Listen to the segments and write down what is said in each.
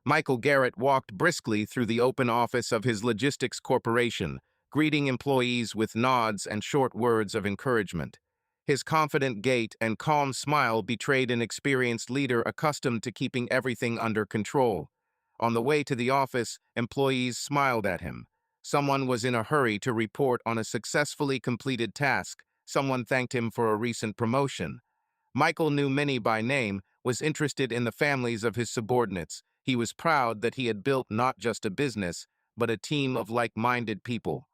Michael Garrett walked briskly through the open office of his logistics corporation, greeting employees with nods and short words of encouragement. His confident gait and calm smile betrayed an experienced leader accustomed to keeping everything under control. On the way to the office, employees smiled at him. Someone was in a hurry to report on a successfully completed task. Someone thanked him for a recent promotion. Michael knew many by name, was interested in the families of his subordinates. He was proud that he had built not just a business, but a team of like-minded people.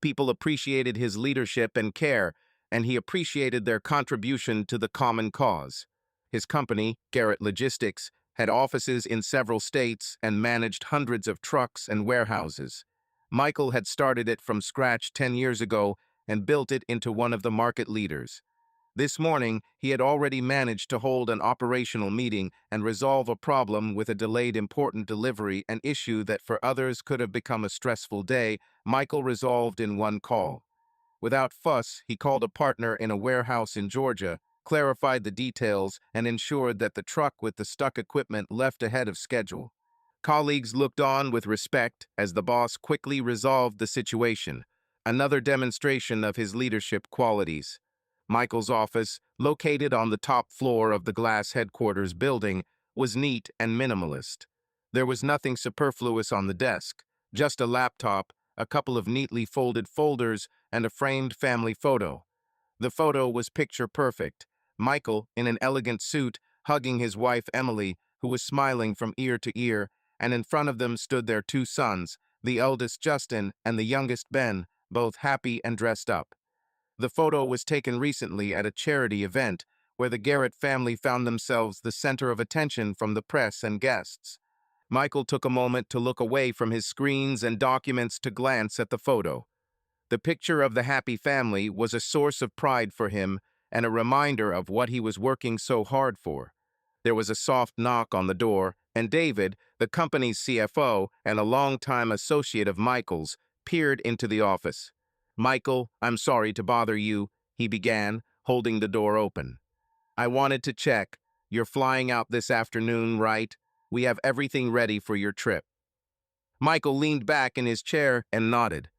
People appreciated his leadership and care, and he appreciated their contribution to the common cause. His company, Garrett Logistics, had offices in several states and managed hundreds of trucks and warehouses. Michael had started it from scratch 10 years ago and built it into one of the market leaders. This morning, he had already managed to hold an operational meeting and resolve a problem with a delayed important delivery, an issue that for others could have become a stressful day. Michael resolved in one call. Without fuss, he called a partner in a warehouse in Georgia, clarified the details, and ensured that the truck with the stuck equipment left ahead of schedule. Colleagues looked on with respect as the boss quickly resolved the situation, another demonstration of his leadership qualities. Michael's office, located on the top floor of the glass headquarters building, was neat and minimalist. There was nothing superfluous on the desk, just a laptop, a couple of neatly folded folders, and a framed family photo. The photo was picture perfect. Michael, in an elegant suit, hugging his wife Emily, who was smiling from ear to ear, and in front of them stood their two sons, the eldest Justin and the youngest Ben, both happy and dressed up. The photo was taken recently at a charity event where the Garrett family found themselves the center of attention from the press and guests. Michael took a moment to look away from his screens and documents to glance at the photo. The picture of the happy family was a source of pride for him and a reminder of what he was working so hard for. There was a soft knock on the door, and David, the company's CFO and a longtime associate of Michael's, peered into the office. "Michael, I'm sorry to bother you," he began, holding the door open. "I wanted to check. You're flying out this afternoon, right? We have everything ready for your trip." Michael leaned back in his chair and nodded.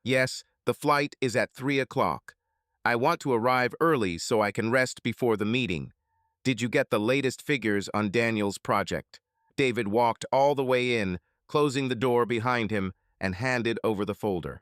"Yes, the flight is at 3 o'clock. I want to arrive early so I can rest before the meeting. Did you get the latest figures on Daniel's project?" David walked all the way in, closing the door behind him, and handed over the folder.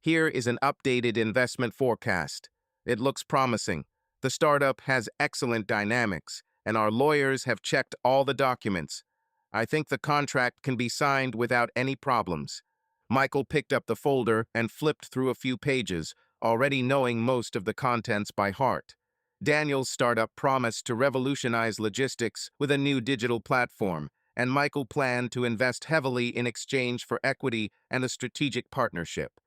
"Here is an updated investment forecast. It looks promising. The startup has excellent dynamics, and our lawyers have checked all the documents. I think the contract can be signed without any problems." Michael picked up the folder and flipped through a few pages, already knowing most of the contents by heart. Daniel's startup promised to revolutionize logistics with a new digital platform, and Michael planned to invest heavily in exchange for equity and a strategic partnership.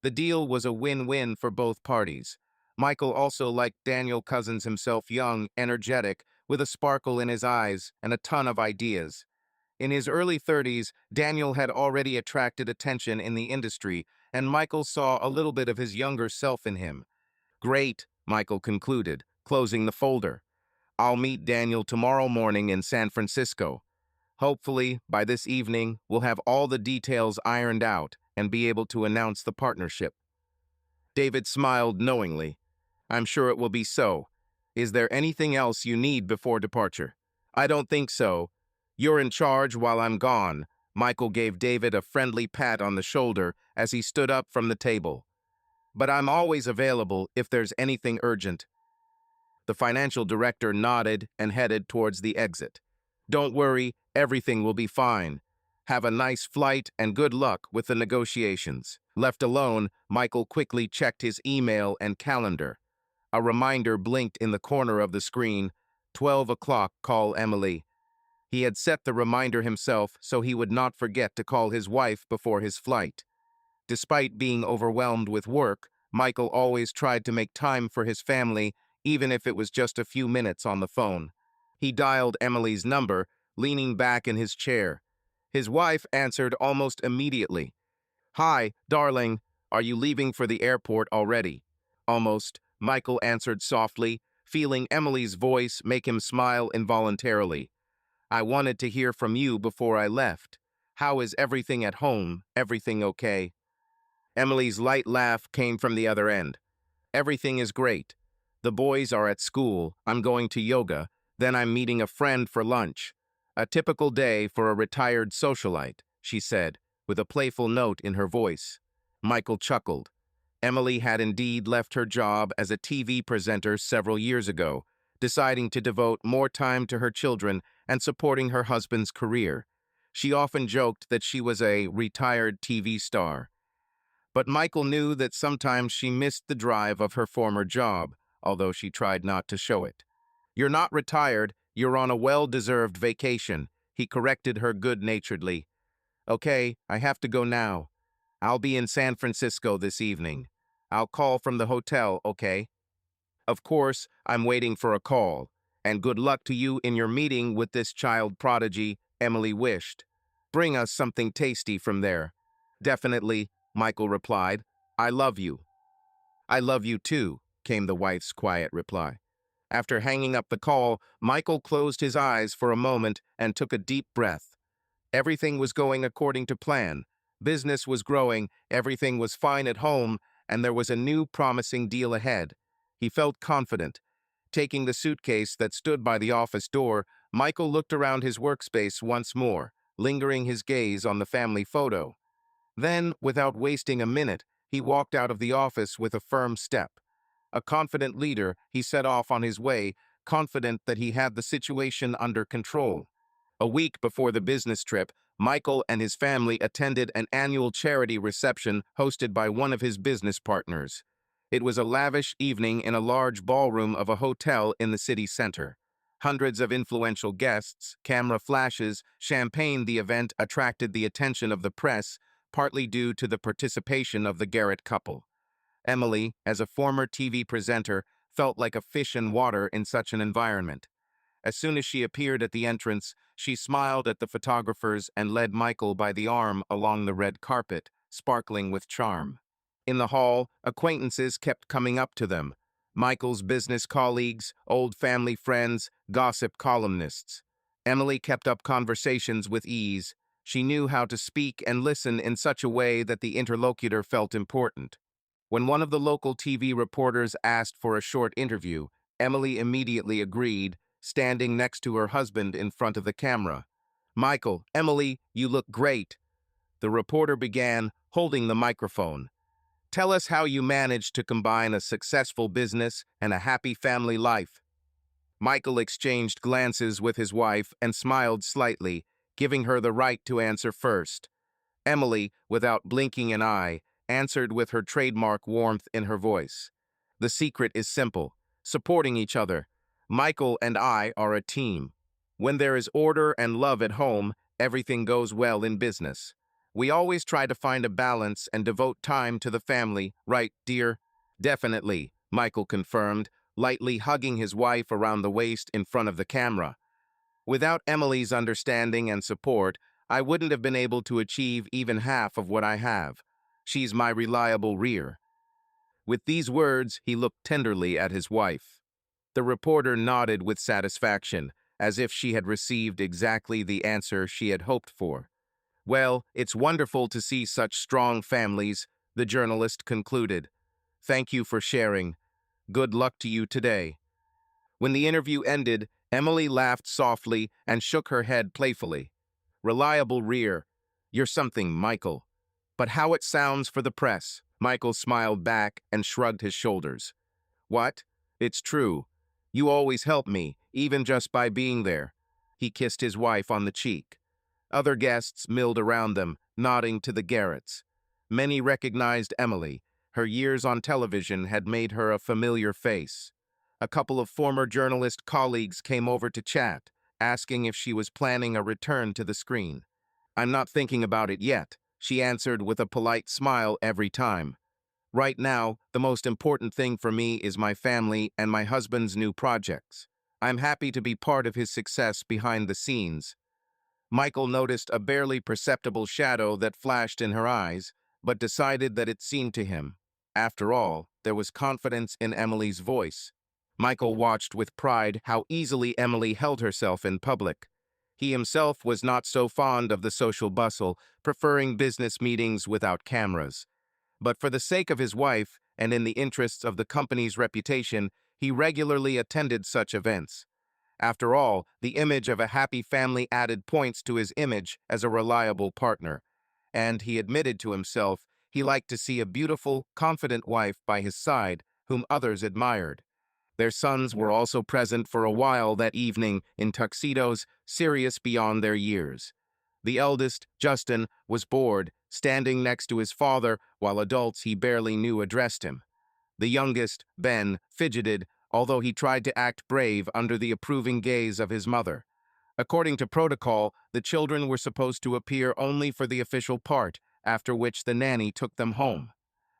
The deal was a win-win for both parties. Michael also liked Daniel Cousins himself, young, energetic, with a sparkle in his eyes and a ton of ideas. In his early 30s, Daniel had already attracted attention in the industry, and Michael saw a little bit of his younger self in him. "Great," Michael concluded, closing the folder. "I'll meet Daniel tomorrow morning in San Francisco. Hopefully, by this evening, we'll have all the details ironed out and be able to announce the partnership." David smiled knowingly. "I'm sure it will be so. Is there anything else you need before departure?" "I don't think so. You're in charge while I'm gone." Michael gave David a friendly pat on the shoulder as he stood up from the table. "But I'm always available if there's anything urgent." The financial director nodded and headed towards the exit. "Don't worry, everything will be fine. Have a nice flight and good luck with the negotiations." Left alone, Michael quickly checked his email and calendar. A reminder blinked in the corner of the screen. 12 o'clock, call Emily. He had set the reminder himself so he would not forget to call his wife before his flight. Despite being overwhelmed with work, Michael always tried to make time for his family, even if it was just a few minutes on the phone. He dialed Emily's number, leaning back in his chair. His wife answered almost immediately. "Hi, darling. Are you leaving for the airport already?" "Almost," Michael answered softly, feeling Emily's voice make him smile involuntarily. I wanted to hear from you before I left. How is everything at home? Everything okay?" Emily's light laugh came from the other end. "Everything is great. The boys are at school, I'm going to yoga, then I'm meeting a friend for lunch. A typical day for a retired socialite," she said, with a playful note in her voice. Michael chuckled. Emily had indeed left her job as a TV presenter several years ago, deciding to devote more time to her children and supporting her husband's career. She often joked that she was a retired TV star. But Michael knew that sometimes she missed the drive of her former job, although she tried not to show it. "You're not retired, you're on a well-deserved vacation," he corrected her good-naturedly. "Okay, I have to go now. I'll be in San Francisco this evening. I'll call from the hotel, okay?" "Of course, I'm waiting for a call. And good luck to you in your meeting with this child prodigy," Emily wished. "Bring us something tasty from there." "Definitely," Michael replied. "I love you." "I love you too," came the wife's quiet reply. After hanging up the call, Michael closed his eyes for a moment and took a deep breath. Everything was going according to plan. Business was growing, everything was fine at home, and there was a new promising deal ahead. He felt confident. Taking the suitcase that stood by the office door, Michael looked around his workspace once more, lingering his gaze on the family photo. Then, without wasting a minute, he walked out of the office with a firm step. A confident leader, he set off on his way, confident that he had the situation under control. A week before the business trip, Michael and his family attended an annual charity reception hosted by one of his business partners. It was a lavish evening in a large ballroom of a hotel in the city center. Hundreds of influential guests, camera flashes, champagne. The event attracted the attention of the press, partly due to the participation of the Garrett couple. Emily, as a former TV presenter, felt like a fish in water in such an environment. As soon as she appeared at the entrance, she smiled at the photographers and led Michael by the arm along the red carpet, sparkling with charm. In the hall, acquaintances kept coming up to them. Michael's business colleagues, old family friends, gossip columnists. Emily kept up conversations with ease. She knew how to speak and listen in such a way that the interlocutor felt important. When one of the local TV reporters asked for a short interview, Emily immediately agreed, standing next to her husband in front of the camera. "Michael, Emily, you look great," the reporter began, holding the microphone. "Tell us how you managed to combine a successful business and a happy family life." Michael exchanged glances with his wife and smiled slightly, giving her the right to answer first. Emily, without blinking an eye, answered with her trademark warmth in her voice. "The secret is simple: supporting each other. Michael and I are a team. When there is order and love at home, everything goes well in business. We always try to find a balance and devote time to the family, right, dear?" "Definitely," Michael confirmed, lightly hugging his wife around the waist in front of the camera. "Without Emily's understanding and support, I wouldn't have been able to achieve even half of what I have. She's my reliable rear." With these words, he looked tenderly at his wife. The reporter nodded with satisfaction, as if she had received exactly the answer she had hoped for. "Well, it's wonderful to see such strong families," the journalist concluded. "Thank you for sharing. Good luck to you today." When the interview ended, Emily laughed softly and shook her head playfully. "Reliable rear. You're something, Michael. But how it sounds for the press." Michael smiled back and shrugged his shoulders. "What? It's true. You always help me, even just by being there." He kissed his wife on the cheek. Other guests milled around them, nodding to the Garretts. Many recognized Emily. Her years on television had made her a familiar face. A couple of former journalist colleagues came over to chat, asking if she was planning a return to the screen. "I'm not thinking about it yet," she answered with a polite smile every time. "Right now, the most important thing for me is my family and my husband's new projects. I'm happy to be part of his success behind the scenes." Michael noticed a barely perceptible shadow that flashed in her eyes, but decided that it seemed to him. After all, there was confidence in Emily's voice. Michael watched with pride how easily Emily held herself in public. He himself was not so fond of the social bustle, preferring business meetings without cameras. But for the sake of his wife, and in the interests of the company's reputation, he regularly attended such events. After all, the image of a happy family added points to his image as a reliable partner. And he admitted to himself he liked to see a beautiful, confident wife by his side, whom others admired. Their sons were also present for a while that evening in tuxedos, serious beyond their years. The eldest, Justin, was bored, standing next to his father while adults he barely knew addressed him. The youngest, Ben, fidgeted, although he tried to act brave under the approving gaze of his mother. According to protocol, the children were supposed to appear only for the official part, after which the nanny took them home.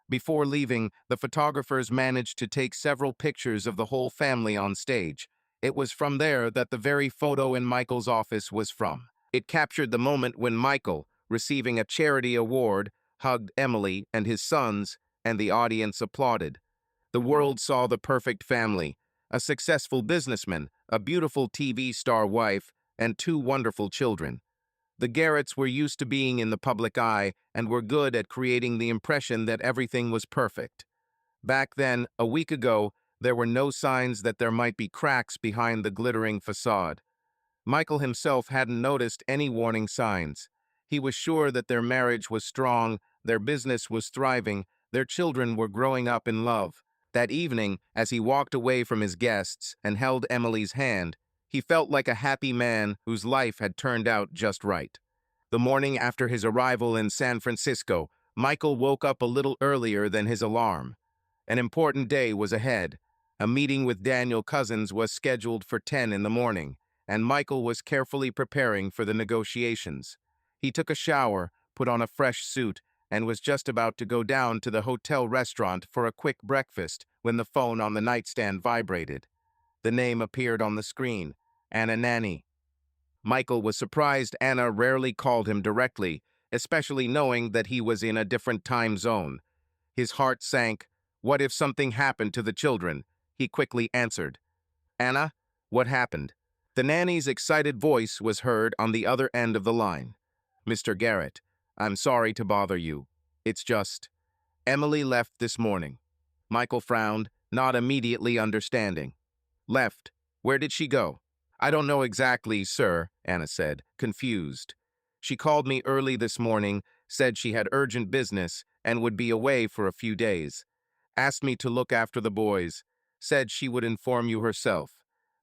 Before leaving, the photographers managed to take several pictures of the whole family on stage. It was from there that the very photo in Michael's office was from. It captured the moment when Michael, receiving a charity award, hugged Emily and his sons, and the audience applauded. The world saw the perfect family, a successful businessman, a beautiful TV star wife, and two wonderful children. The Garretts were used to being in the public eye and were good at creating the impression that everything was perfect. Back then, a week ago, there were no signs that there might be cracks behind the glittering facade. Michael himself hadn't noticed any warning signs. He was sure that their marriage was strong, their business was thriving, their children were growing up in love. That evening, as he walked away from his guests and held Emily's hand, he felt like a happy man whose life had turned out just right. The morning after his arrival in San Francisco, Michael woke up a little earlier than his alarm. An important day was ahead. A meeting with Daniel Cousins was scheduled for 10 in the morning, and Michael was carefully preparing for the negotiations. He took a shower, put on a fresh suit, and was just about to go down to the hotel restaurant for a quick breakfast when the phone on the nightstand vibrated. The name appeared on the screen, Anna Nanny. Michael was surprised Anna rarely called him directly, especially knowing that he was in a different time zone. His heart sank. What if something happened to the children? He quickly answered. Anna, what happened? The nanny's excited voice was heard on the other end of the line. Mr. Garrett, I'm sorry to bother you. It's just... Emily left this morning. Michael frowned, not immediately understanding. Left? Where did she go? I don't know exactly, sir, Anna said, confused. She called me early this morning, said she had urgent business and would be away for a few days. Asked me to look after the boys. Said she would inform you herself.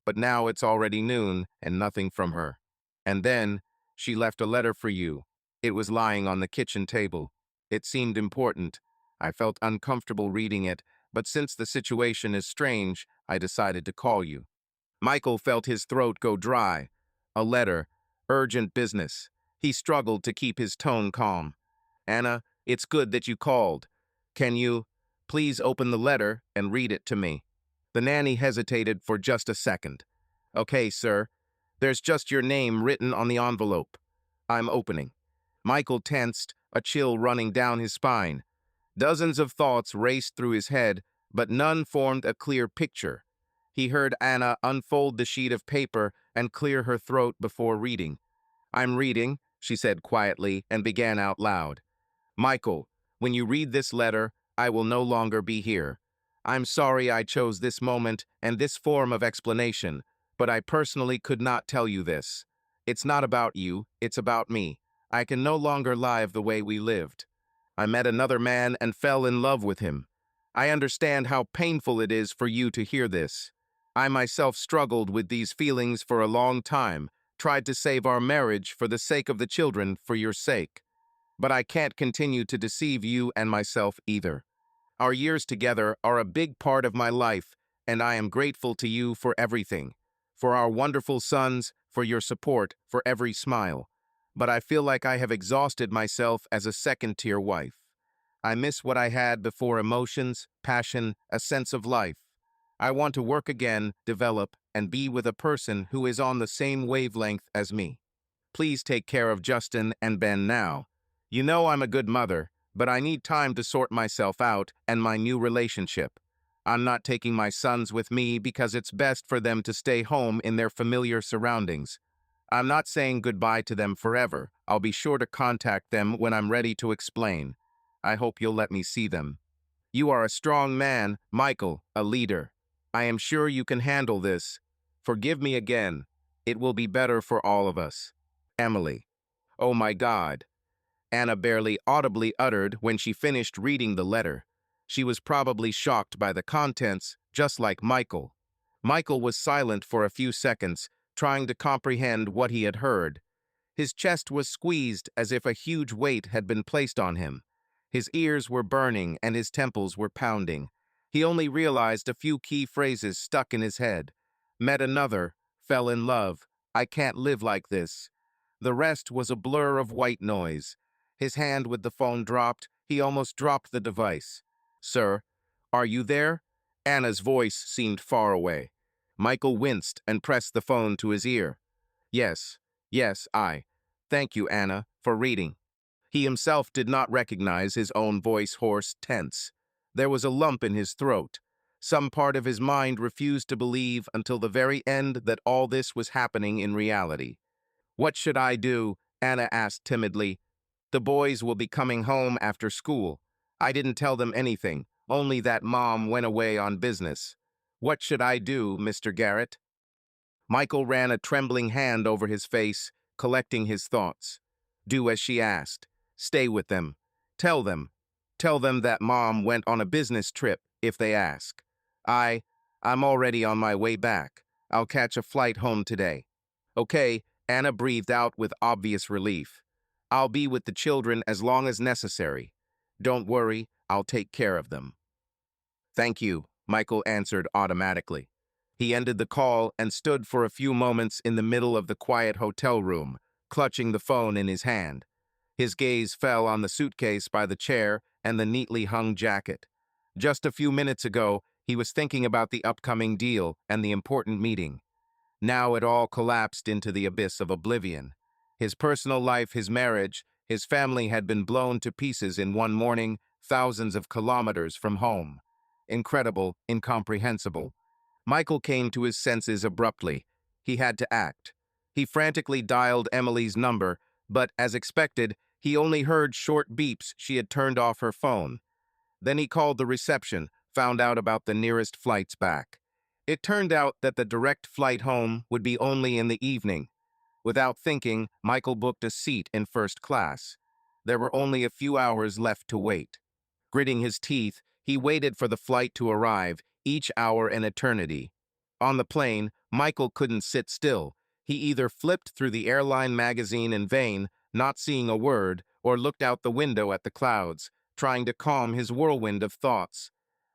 But now it's already noon and nothing from her. And then she left a letter for you. It was lying on the kitchen table. It seemed important. I felt uncomfortable reading it, but since the situation is strange, I decided to call you. Michael felt his throat go dry. A letter. Urgent business. He struggled to keep his tone calm. Anna, it's good that you called. Can you please open the letter and read it to me? The nanny hesitated for just a second. Okay, sir. There's just your name written on the envelope. I'm opening. Michael tensed, a chill running down his spine. Dozens of thoughts raced through his head, but none formed a clear picture. He heard Anna unfold the sheet of paper and clear her throat before reading. I'm reading, she said quietly and began out loud. Michael, when you read this letter, I will no longer be here. I'm sorry I chose this moment and this form of explanation, but I personally could not tell you this. It's not about you, it's about me. I can no longer live the way we lived. I met another man and fell in love with him. I understand how painful it is for you to hear this. I myself struggled with these feelings for a long time, tried to save our marriage for the sake of the children, for your sake. But I can't continue to deceive you and myself either. Our years together are a big part of my life, and I am grateful to you for everything. For our wonderful sons, for your support, for every smile. But I feel like I have exhausted myself as a second-tier wife. I miss what I had before: emotions, passion, a sense of life. I want to work again, develop, and be with a person who is on the same wavelength as me. Please take care of Justin and Ben now. You know I'm a good mother, but I need time to sort myself out and my new relationship. I'm not taking my sons with me because it's best for them to stay home in their familiar surroundings. I'm not saying goodbye to them forever. I'll be sure to contact them when I'm ready to explain. I hope you'll let me see them. You are a strong man, Michael, a leader. I am sure you can handle this. Forgive me again. It will be better for all of us. Emily. Oh my God. Anna barely audibly uttered when she finished reading the letter. She was probably shocked by the contents, just like Michael. Michael was silent for a few seconds, trying to comprehend what he had heard. His chest was squeezed as if a huge weight had been placed on him. His ears were burning and his temples were pounding. He only realized a few key phrases stuck in his head. Met another, fell in love, I can't live like this. The rest was a blur of white noise. His hand with the phone dropped. He almost dropped the device. Sir, are you there? Anna's voice seemed far away. Michael winced and pressed the phone to his ear. Yes, yes, I. Thank you, Anna, for reading. He himself did not recognize his own voice hoarse, tense. There was a lump in his throat. Some part of his mind refused to believe until the very end that all this was happening in reality. What should I do? Anna asked timidly. The boys will be coming home after school. I didn't tell them anything, only that Mom went away on business. What should I do, Mr. Garrett? Michael ran a trembling hand over his face, collecting his thoughts. Do as she asked. Stay with them. Tell them. Tell them that Mom went on a business trip, if they ask. I'm already on my way back. I'll catch a flight home today. Okay, Anna breathed out with obvious relief. I'll be with the children as long as necessary. Don't worry, I'll take care of them. Thank you, Michael answered automatically. He ended the call and stood for a few moments in the middle of the quiet hotel room, clutching the phone in his hand. His gaze fell on the suitcase by the chair and the neatly hung jacket. Just a few minutes ago, he was thinking about the upcoming deal and the important meeting. Now it all collapsed into the abyss of oblivion. His personal life, his marriage, his family had been blown to pieces in one morning, thousands of kilometers from home. Incredible, incomprehensible. Michael came to his senses abruptly. He had to act. He frantically dialed Emily's number, but as expected, he only heard short beeps. She had turned off her phone. Then he called the reception, found out about the nearest flights back. It turned out that the direct flight home would be only in the evening. Without thinking, Michael booked a seat in first class. There were only a few hours left to wait. Gritting his teeth, he waited for the flight to arrive, each hour an eternity. On the plane, Michael couldn't sit still. He either flipped through the airline magazine in vain, not seeing a word, or looked out the window at the clouds, trying to calm his whirlwind of thoughts.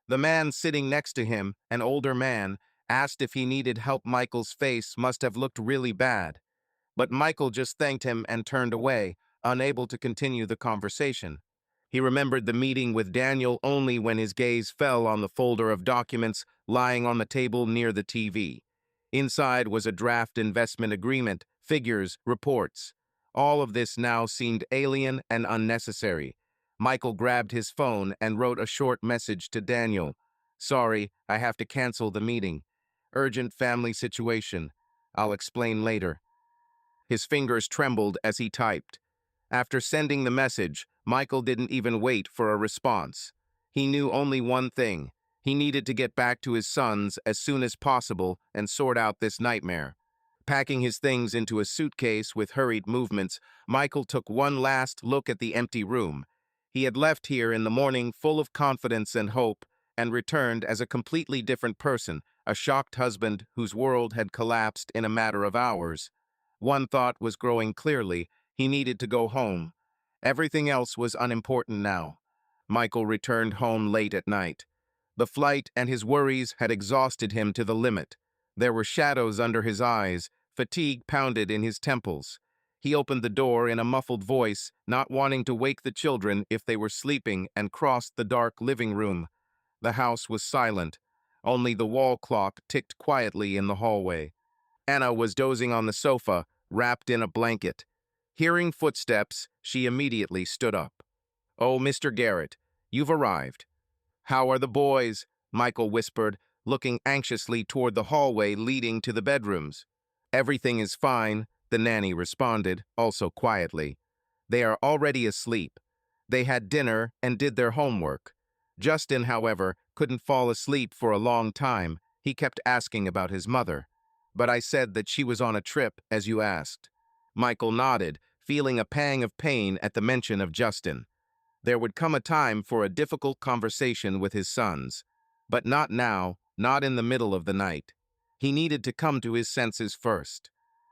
The man sitting next to him, an older man, asked if he needed help. Michael's face must have looked really bad. But Michael just thanked him and turned away, unable to continue the conversation. He remembered the meeting with Daniel only when his gaze fell on the folder of documents lying on the table near the TV. Inside was a draft investment agreement, figures, reports. All of this now seemed alien and unnecessary. Michael grabbed his phone and wrote a short message to Daniel. Sorry, I have to cancel the meeting. Urgent family situation. I'll explain later. His fingers trembled as he typed. After sending the message, Michael didn't even wait for a response. He knew only one thing. He needed to get back to his sons as soon as possible and sort out this nightmare. Packing his things into a suitcase with hurried movements, Michael took one last look at the empty room. He had left here in the morning full of confidence and hope, and returned as a completely different person, a shocked husband whose world had collapsed in a matter of hours. One thought was growing clearly: he needed to go home. Everything else was unimportant now. Michael returned home late at night. The flight and his worries had exhausted him to the limit. There were shadows under his eyes, fatigue pounded in his temples. He opened the door in a muffled voice, not wanting to wake the children if they were sleeping, and crossed the dark living room. The house was silent. Only the wall clock ticked quietly in the hallway. Anna was dozing on the sofa, wrapped in a blanket. Hearing footsteps, she immediately stood up. "Oh, Mr. Garrett, you've arrived." "How are the boys?" Michael whispered, looking anxiously toward the hallway leading to the bedrooms. "Everything is fine. the nanny responded, also quietly. They are already asleep. They had dinner and did their homework. Justin, however, couldn't fall asleep for a long time. He kept asking about his mother. But I said that she was on a trip, as you asked. Michael nodded, feeling a pang of pain at the mention of Justin. There would come a time for a difficult conversation with his sons. But not now, not in the middle of the night. He needed to come to his senses first.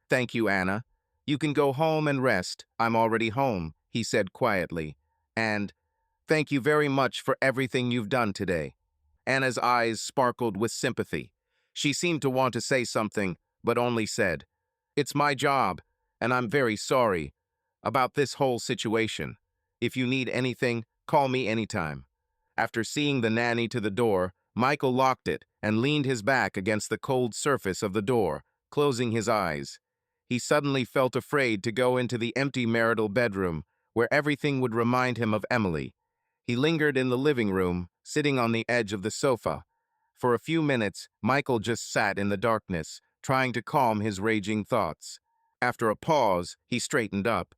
Thank you, Anna. You can go home and rest. I'm already home, he said quietly. And thank you very much for everything you've done today. Anna's eyes sparkled with sympathy. She seemed to want to say something, but only said, "It's my job, and I'm very sorry about this whole situation. If you need anything, call me anytime." After seeing the nanny to the door, Michael locked it and leaned his back against the cold surface of the door, closing his eyes. He suddenly felt afraid to go into the empty marital bedroom, where everything would remind him of Emily. He lingered in the living room, sitting on the edge of the sofa. For a few minutes, Michael just sat in the darkness, trying to calm his raging thoughts. After a pause, he straightened up.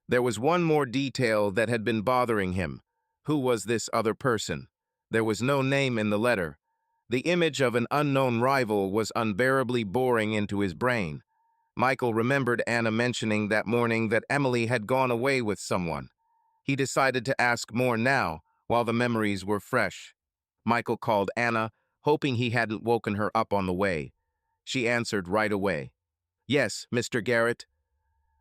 There was one more detail that had been bothering him. Who was this other person? There was no name in the letter. The image of an unknown rival was unbearably boring into his brain. Michael remembered Anna mentioning that morning that Emily had gone away with someone. He decided to ask more now, while the memories were fresh. Michael called Anna, hoping he hadn't woken her up on the way. She answered right away. "Yes, Mr. Garrett."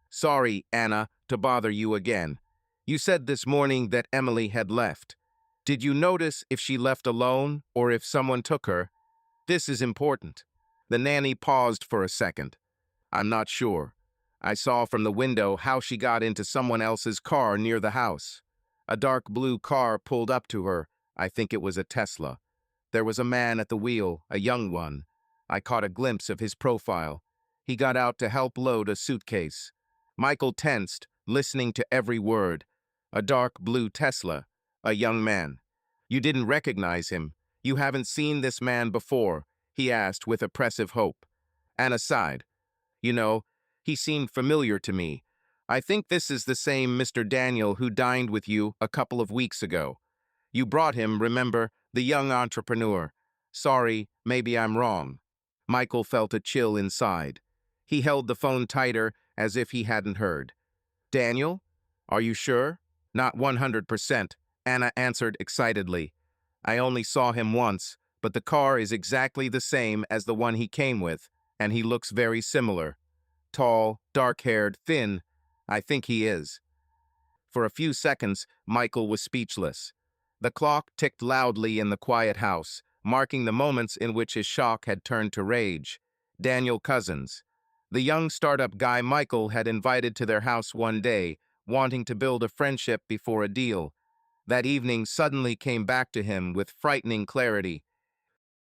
"Sorry, Anna, to bother you again. You said this morning that Emily had left. Did you notice if she left alone or if someone took her? This is important." The nanny paused for a second. "I'm not sure. I saw from the window how she got into someone else's car near the house. A dark blue car pulled up to her. I think it was a Tesla. There was a man at the wheel, a young one. I caught a glimpse of his profile. He got out to help load a suitcase." Michael tensed, listening to every word. A dark blue Tesla, a young man. "You didn't recognize him. You haven't seen this man before?" he asked with oppressive hope. Anna sighed. "You know, he seemed familiar to me. I think this is the same Mr. Daniel who dined with you a couple of weeks ago. You brought him, remember, the young entrepreneur. Sorry, maybe I'm wrong." Michael felt a chill inside. He held the phone tighter, as if he hadn't heard. "Daniel? Are you sure?" "Not 100%, Anna answered excitedly. "I only saw him once, but the car is exactly the same as the one he came with, and he looks very similar. Tall, dark-haired, thin. I think he is." For a few seconds, Michael was speechless. The clock ticked loudly in the quiet house, marking the moments in which his shock had turned to rage. Daniel Cousins, the young startup guy Michael had invited to their house one day, wanting to build a friendship before a deal. That evening suddenly came back to him with frightening clarity.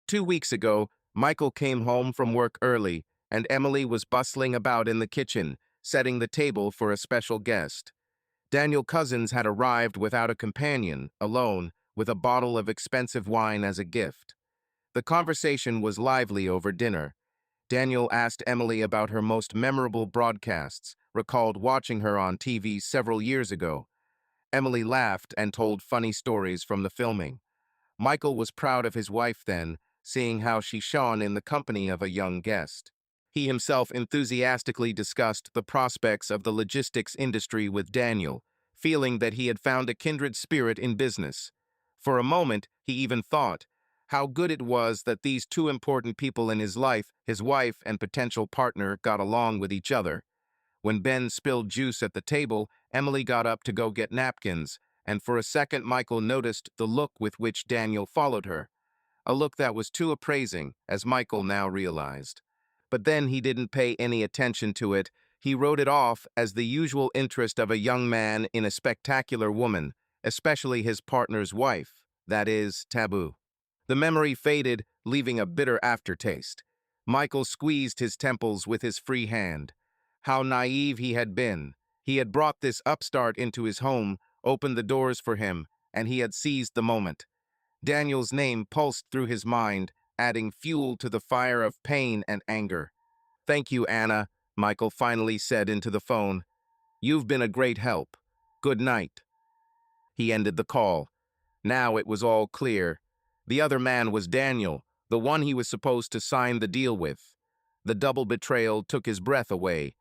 2 weeks ago, Michael came home from work early, and Emily was bustling about in the kitchen, setting the table for a special guest. Daniel Cousins had arrived without a companion, alone, with a bottle of expensive wine as a gift. The conversation was lively over dinner. Daniel asked Emily about her most memorable broadcasts, recalled watching her on TV several years ago. Emily laughed and told funny stories from the filming. Michael was proud of his wife then, seeing how she shone in the company of a young guest. He himself enthusiastically discussed the prospects of the logistics industry with Daniel, feeling that he had found a kindred spirit in business. For a moment, he even thought how good it was that these two important people in his life, his wife and potential partner, got along with each other. When Ben spilled juice at the table, Emily got up to go get napkins, and for a second Michael noticed the look with which Daniel followed her. A look that was too appraising, as Michael now realized. But then he didn't pay any attention to it. He wrote it off as the usual interest of a young man in a spectacular woman, especially his partner's wife. That is, taboo. The memory faded, leaving a bitter aftertaste. Michael squeezed his temples with his free hand. How naive he had been. He had brought this upstart into his home, opened the doors for him, and he had seized the moment. Daniel's name pulsed through his mind, adding fuel to the fire of pain and anger. "Thank you, Anna," Michael finally said into the phone. "You've been a great help. Good night." He ended the call. Now it was all clear. The other man was Daniel, the one he was supposed to sign the deal with. The double betrayal took his breath away.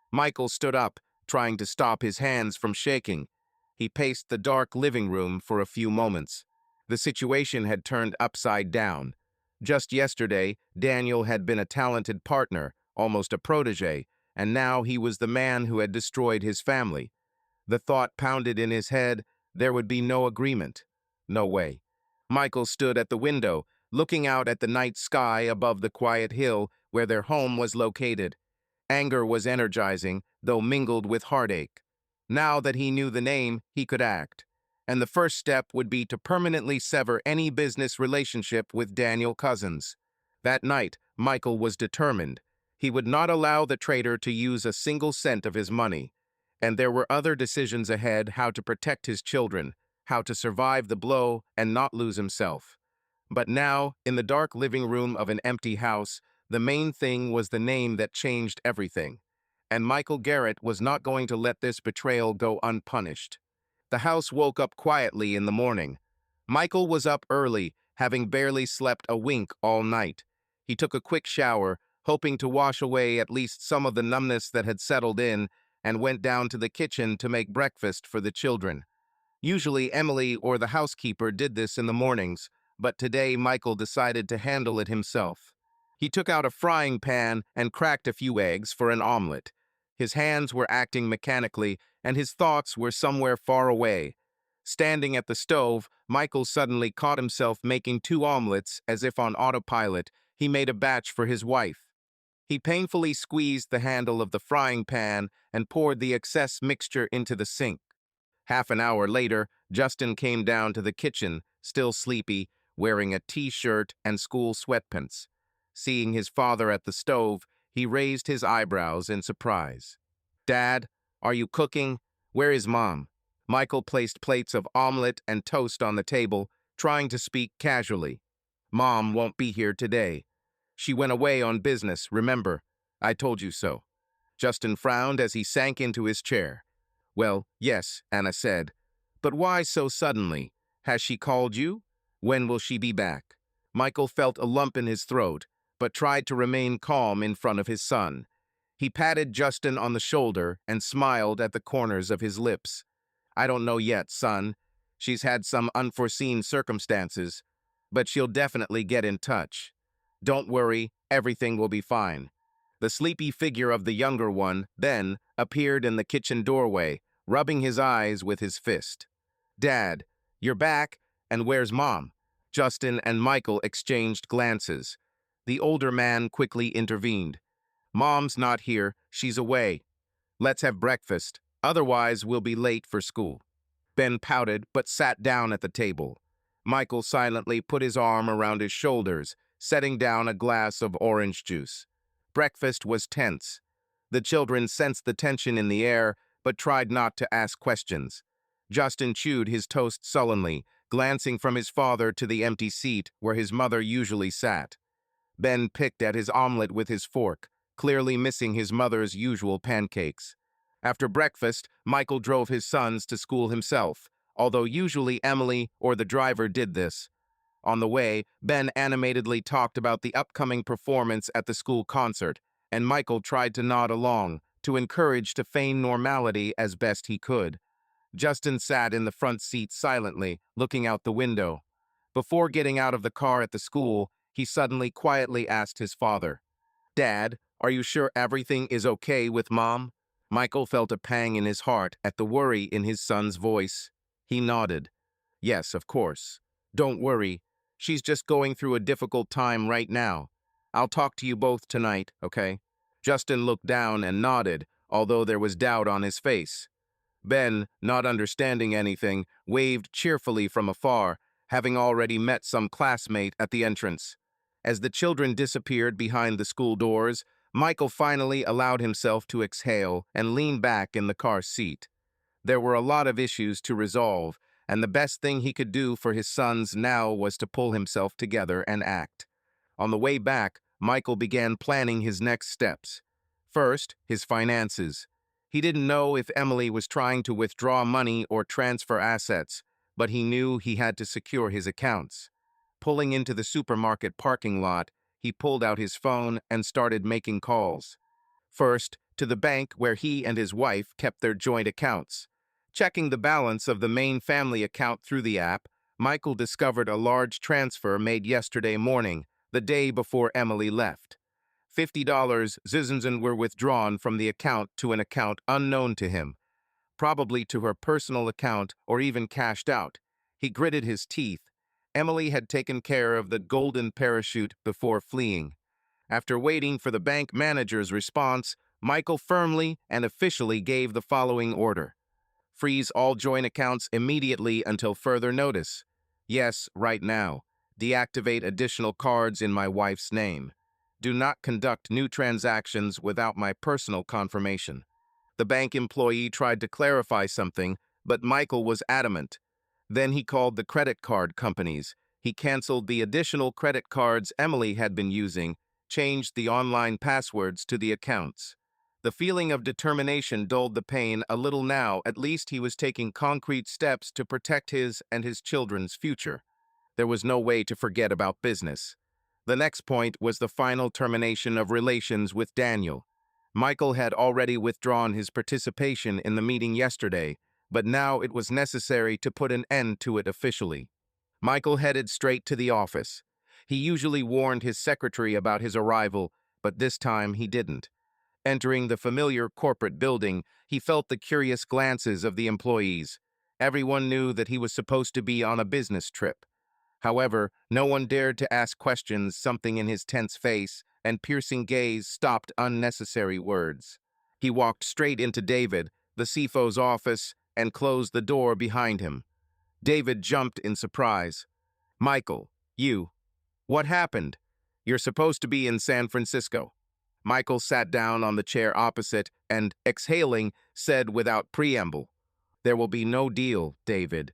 Michael stood up, trying to stop his hands from shaking. He paced the dark living room for a few moments. The situation had turned upside down. Just yesterday, Daniel had been a talented partner, almost a protege, and now he was the man who had destroyed his family. The thought pounded in his head, there would be no agreement. No way. Michael stood at the window, looking out at the night sky above the quiet hill where their home was located. Anger was energizing, though mingled with heartache. Now that he knew the name, he could act. And the first step would be to permanently sever any business relationship with Daniel Cousins. That night, Michael was determined. He would not allow the traitor to use a single cent of his money. And there were other decisions ahead: how to protect his children, how to survive the blow and not lose himself. But now, in the dark living room of an empty house, the main thing was the name that changed everything. And Michael Garrett was not going to let this betrayal go unpunished. The house woke up quietly in the morning. Michael was up early, having barely slept a wink all night. He took a quick shower, hoping to wash away at least some of the numbness that had settled in, and went down to the kitchen to make breakfast for the children. Usually Emily or the housekeeper did this in the mornings, but today Michael decided to handle it himself. He took out a frying pan and cracked a few eggs for an omelet. His hands were acting mechanically, and his thoughts were somewhere far away. Standing at the stove, Michael suddenly caught himself making 2 omelets as if on autopilot. He made a batch for his wife. He painfully squeezed the handle of the frying pan and poured the excess mixture into the sink. Half an hour later, Justin came down to the kitchen, still sleepy, wearing a t-shirt and school sweatpants. Seeing his father at the stove, he raised his eyebrows in surprise. "Dad, are you cooking? Where is Mom?" Michael placed plates of omelet and toast on the table, trying to speak casually. "Mom won't be here today. She went away on business, remember? I told you so." Justin frowned as he sank into his chair. "Well, yes," Anna said. "But why so suddenly? Has she called you? When will she be back?" Michael felt a lump in his throat, but tried to remain calm in front of his son. He patted Justin on the shoulder and smiled at the corners of his lips. "I don't know yet, son. She's had some unforeseen circumstances, but she'll definitely get in touch. Don't worry, everything will be fine." The sleepy figure of the younger one, Ben, appeared in the kitchen doorway, rubbing his eyes with his fist. "Dad, you're back, and where's Mom?" Justin and Michael exchanged glances. The older man quickly intervened. "Mom's not here, she's away. Let's have breakfast, otherwise we'll be late for school." Ben pouted but sat down at the table. Michael silently put his arm around his shoulders, setting down a glass of orange juice. Breakfast was tense. The children sensed the tension in the air, but tried not to ask questions. Justin chewed his toast sullenly, glancing from his father to the empty seat where his mother usually sat. Ben picked at his omelet with his fork, clearly missing his mother's usual pancakes. After breakfast, Michael drove his sons to school himself, although usually Emily or the driver did this. On the way, Ben animatedly talked about the upcoming performance at the school concert, and Michael tried to nod along, to encourage to feign normality as best he could. Justin sat in the front seat silently, looking out the window. Before getting out of the car at the school, he suddenly quietly asked his father, "Dad, are you sure everything is okay with Mom?" Michael felt a pang in his heart at the worry in his son's voice. He nodded. "Yes, of course. Don't worry. She's just going through a difficult time right now. I'll talk to you both tonight, okay?" Justin looked down and nodded, although there was doubt on his face. Ben, not understanding anything, waved cheerfully from afar, having already met some classmate at the entrance. As the children disappeared behind the school doors, Michael finally allowed himself to exhale and lean back in the car seat. There were a lot of issues to resolve, and the best thing he could do for his sons now was to pull himself together and act. On the way back, Michael began planning his next steps. First, his finances. He didn't know if Emily was trying to withdraw money or transfer assets, but he knew he had to secure his accounts. Pulling into the supermarket parking lot, he pulled out his phone and started making calls. First, to the bank where he and his wife kept their joint accounts. Checking the balance of the main family account through the app, Michael discovered a large transfer made yesterday morning, the day before Emily left. $50 Zizenzen were withdrawn from the account to an account unknown to him, probably to her personal account or even cashed out. He gritted his teeth. Emily had taken care of the golden parachute before fleeing. After waiting for the bank manager's response, Michael firmly and officially gave the following order. Freeze all joint accounts immediately until further notice. Yes, right now. Deactivate additional cards in my wife's name. Do not conduct new transactions without my personal confirmation. The bank employee tried to clarify something, but Michael was adamant. Then he called the credit card companies. He canceled the additional credit cards Emily had been using, changed the online passwords to the accounts. The feeling of determination dulled the pain a little now. At least he was taking concrete steps to protect his and his children's future. There was no way to forget about business. The next point was the final termination of relations with Daniel. Michael had already withdrawn his participation in the meeting yesterday, but now it was necessary to put an end to it officially. Michael headed straight to the office. He usually warned his secretary about his arrival, but this time he didn't. Entering the familiar corporate building, he felt the curious glances of the employees. Everyone knew that he was supposed to be on a business trip. However, no one dared to ask questions. Something in his tense face and piercing gaze stopped unnecessary words. He walked straight into David, the CFO's office, and closed the door behind him. David jumped in surprise. Michael, what happened? You're supposed to be in San Francisco. Michael sat down on the chair opposite and, exhaling, said without preamble, There will be no deal, David.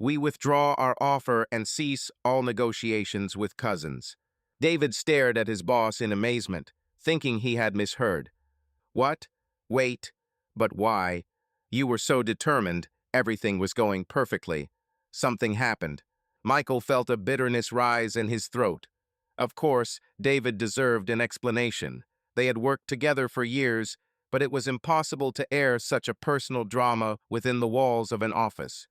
We withdraw our offer and cease all negotiations with Cousins. David stared at his boss in amazement, thinking he had misheard. What? Wait. But why? You were so determined. Everything was going perfectly. Something happened. Michael felt a bitterness rise in his throat. Of course, David deserved an explanation. They had worked together for years, but it was impossible to air such a personal drama within the walls of an office.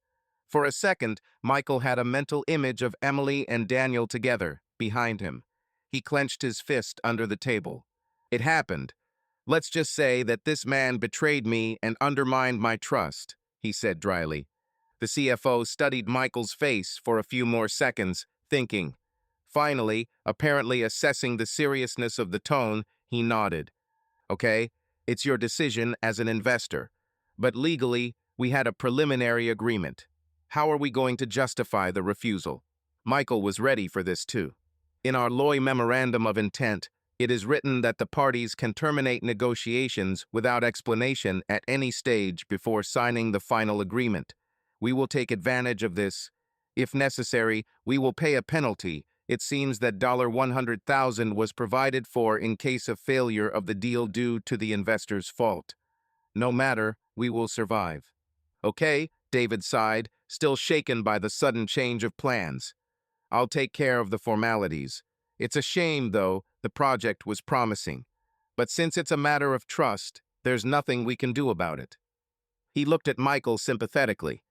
For a second, Michael had a mental image of Emily and Daniel together, behind him. He clenched his fist under the table. It happened. Let's just say that this man betrayed me and undermined my trust, he said dryly. The CFO studied Michael's face for a few more seconds, thinking. Finally, apparently assessing the seriousness of the tone, he nodded. Okay, it's your decision as an investor. But legally, we had a preliminary agreement. How are we going to justify the refusal? Michael was ready for this too. In our Loy Memorandum of Intent, it is written that the parties can terminate negotiations without explanation at any stage before signing the final agreement. We will take advantage of this. If necessary, we will pay a penalty. It seems that $100,000 was provided for in case of failure of the deal due to the investor's fault. No matter, we will survive. Okay, David sighed, still shaken by the sudden change of plans. I'll take care of the formalities. It's a shame, though, the project was promising. But since it's a matter of trust, there's nothing we can do about it. He looked at Michael sympathetically.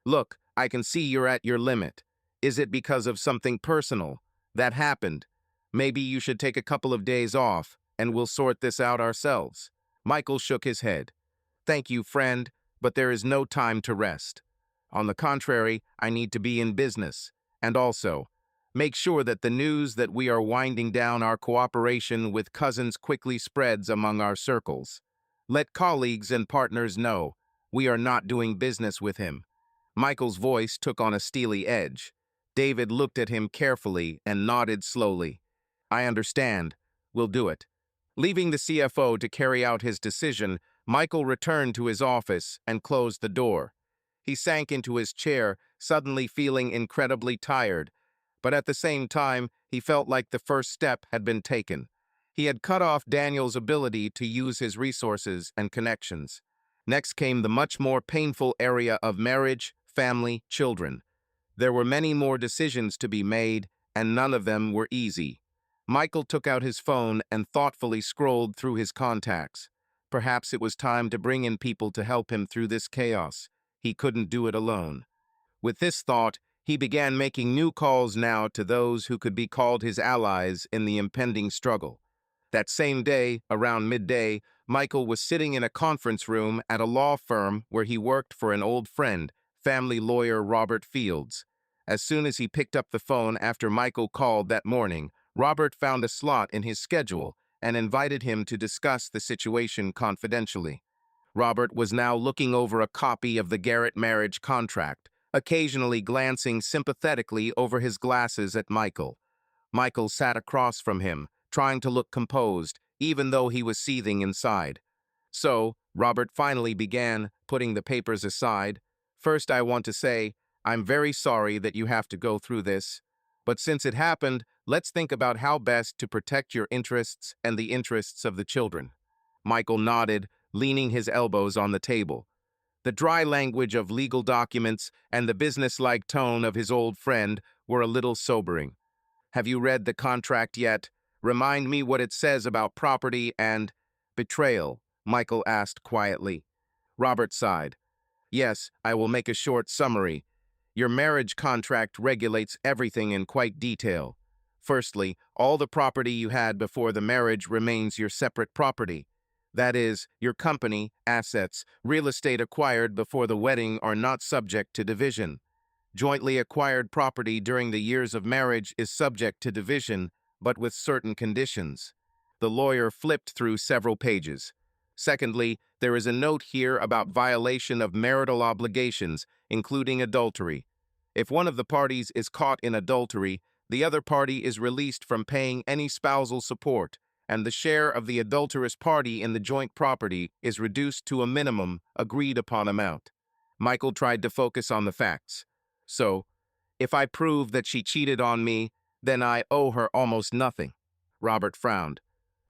Look, I can see you're at your limit. Is it because of something personal that happened? Maybe you should take a couple of days off, and we'll sort this out ourselves. Michael shook his head. Thank you, friend, but there is no time to rest. On the contrary, I need to be in business. And also, make sure that the news that we are winding down our cooperation with Cousins quickly spreads among our circles. Let colleagues and partners know we are not doing business with him. Michael's voice took on a steely edge. David looked at him carefully and nodded slowly. I understand. We'll do it. Leaving the CFO to carry out his decision, Michael returned to his office and closed the door. He sank into his chair, suddenly feeling incredibly tired, but at the same time, he felt like the first step had been taken. He had cut off Daniel's ability to use his resources and connections. Next came the much more painful area of marriage, family, children. There were many more decisions to be made, and none of them were easy. Michael took out his phone and thoughtfully scrolled through his contacts. Perhaps it was time to bring in people to help him through this chaos. He couldn't do it alone. With this thought, he began making new calls now to those who could be called his allies in the impending struggle. That same day, around midday, Michael was sitting in a conference room at a law firm where he worked for an old friend, family lawyer Robert Fields. As soon as he picked up the phone after Michael called that morning, Robert found a slot in his schedule and invited him to discuss the situation confidentially. Robert was now looking over a copy of the Garrett marriage contract, occasionally glancing sympathetically over his glasses at Michael. Michael sat across from him, trying to look composed, even though he was seething inside. So, Robert finally began, putting the papers aside. First, I want to say, I'm very sorry that you have to go through this. But since it happened, let's think about how best to protect your interests and the interests of the children. Michael nodded, leaning his elbows on the table. The dry language of legal documents and the businesslike tone of his old friend were a little sobering. Have you read the contract yet? Remind me what it says about property and betrayal, Michael asked quietly. Robert sighed. Yes, I will make a short summary. Your marriage contract regulates everything in quite detail. Firstly, all the property you had before the marriage remains your separate property. That is, your company, assets, real estate acquired before the wedding are not subject to division. Jointly acquired property during the years of marriage is subject to division, but with certain conditions. The lawyer flipped through several pages. Secondly, there is a note here about violation of marital obligations, including adultery. If one of the parties is caught in adultery, the other party is released from paying any spousal support, and the share of the adulterous party in the joint property is reduced to a minimum agreed-upon amount. Michael tried to focus on the facts. So, if I prove that she cheated on me, then I owe her almost nothing. Robert frowned.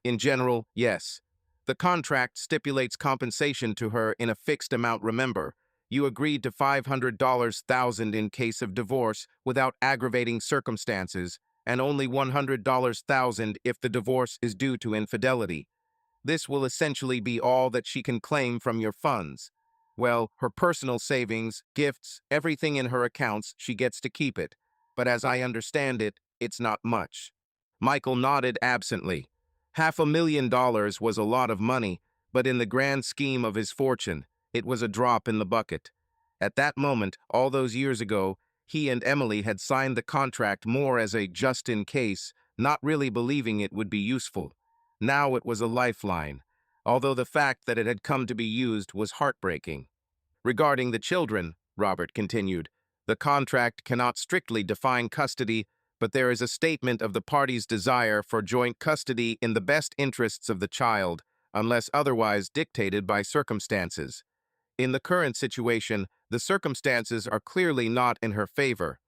In general, yes. The contract stipulates compensation to her in a fixed amount, remember. You agreed to $500,000 in case of divorce without aggravating circumstances, and only $100,000 if the divorce is due to infidelity. This will essentially be all that she can claim from your funds. Well, her personal savings, gifts, everything in her accounts, she gets to keep it. But as I understand it, it's not much. Michael nodded absently. $500,000 was a lot of money, but in the grand scheme of his fortune, it was a drop in the bucket. At that moment, all those years ago, he and Emily had signed the contract more as a just-in-case, not really believing it would be useful. Now it was a lifeline, although the fact that it had come to be used was heartbreaking. Regarding the children, Robert continued, the contract cannot strictly define custody, but there is a statement of the parties' desire for joint custody in the best interests of the child, unless otherwise dictated by circumstances. In the current situation, the circumstances are clearly not in her favor.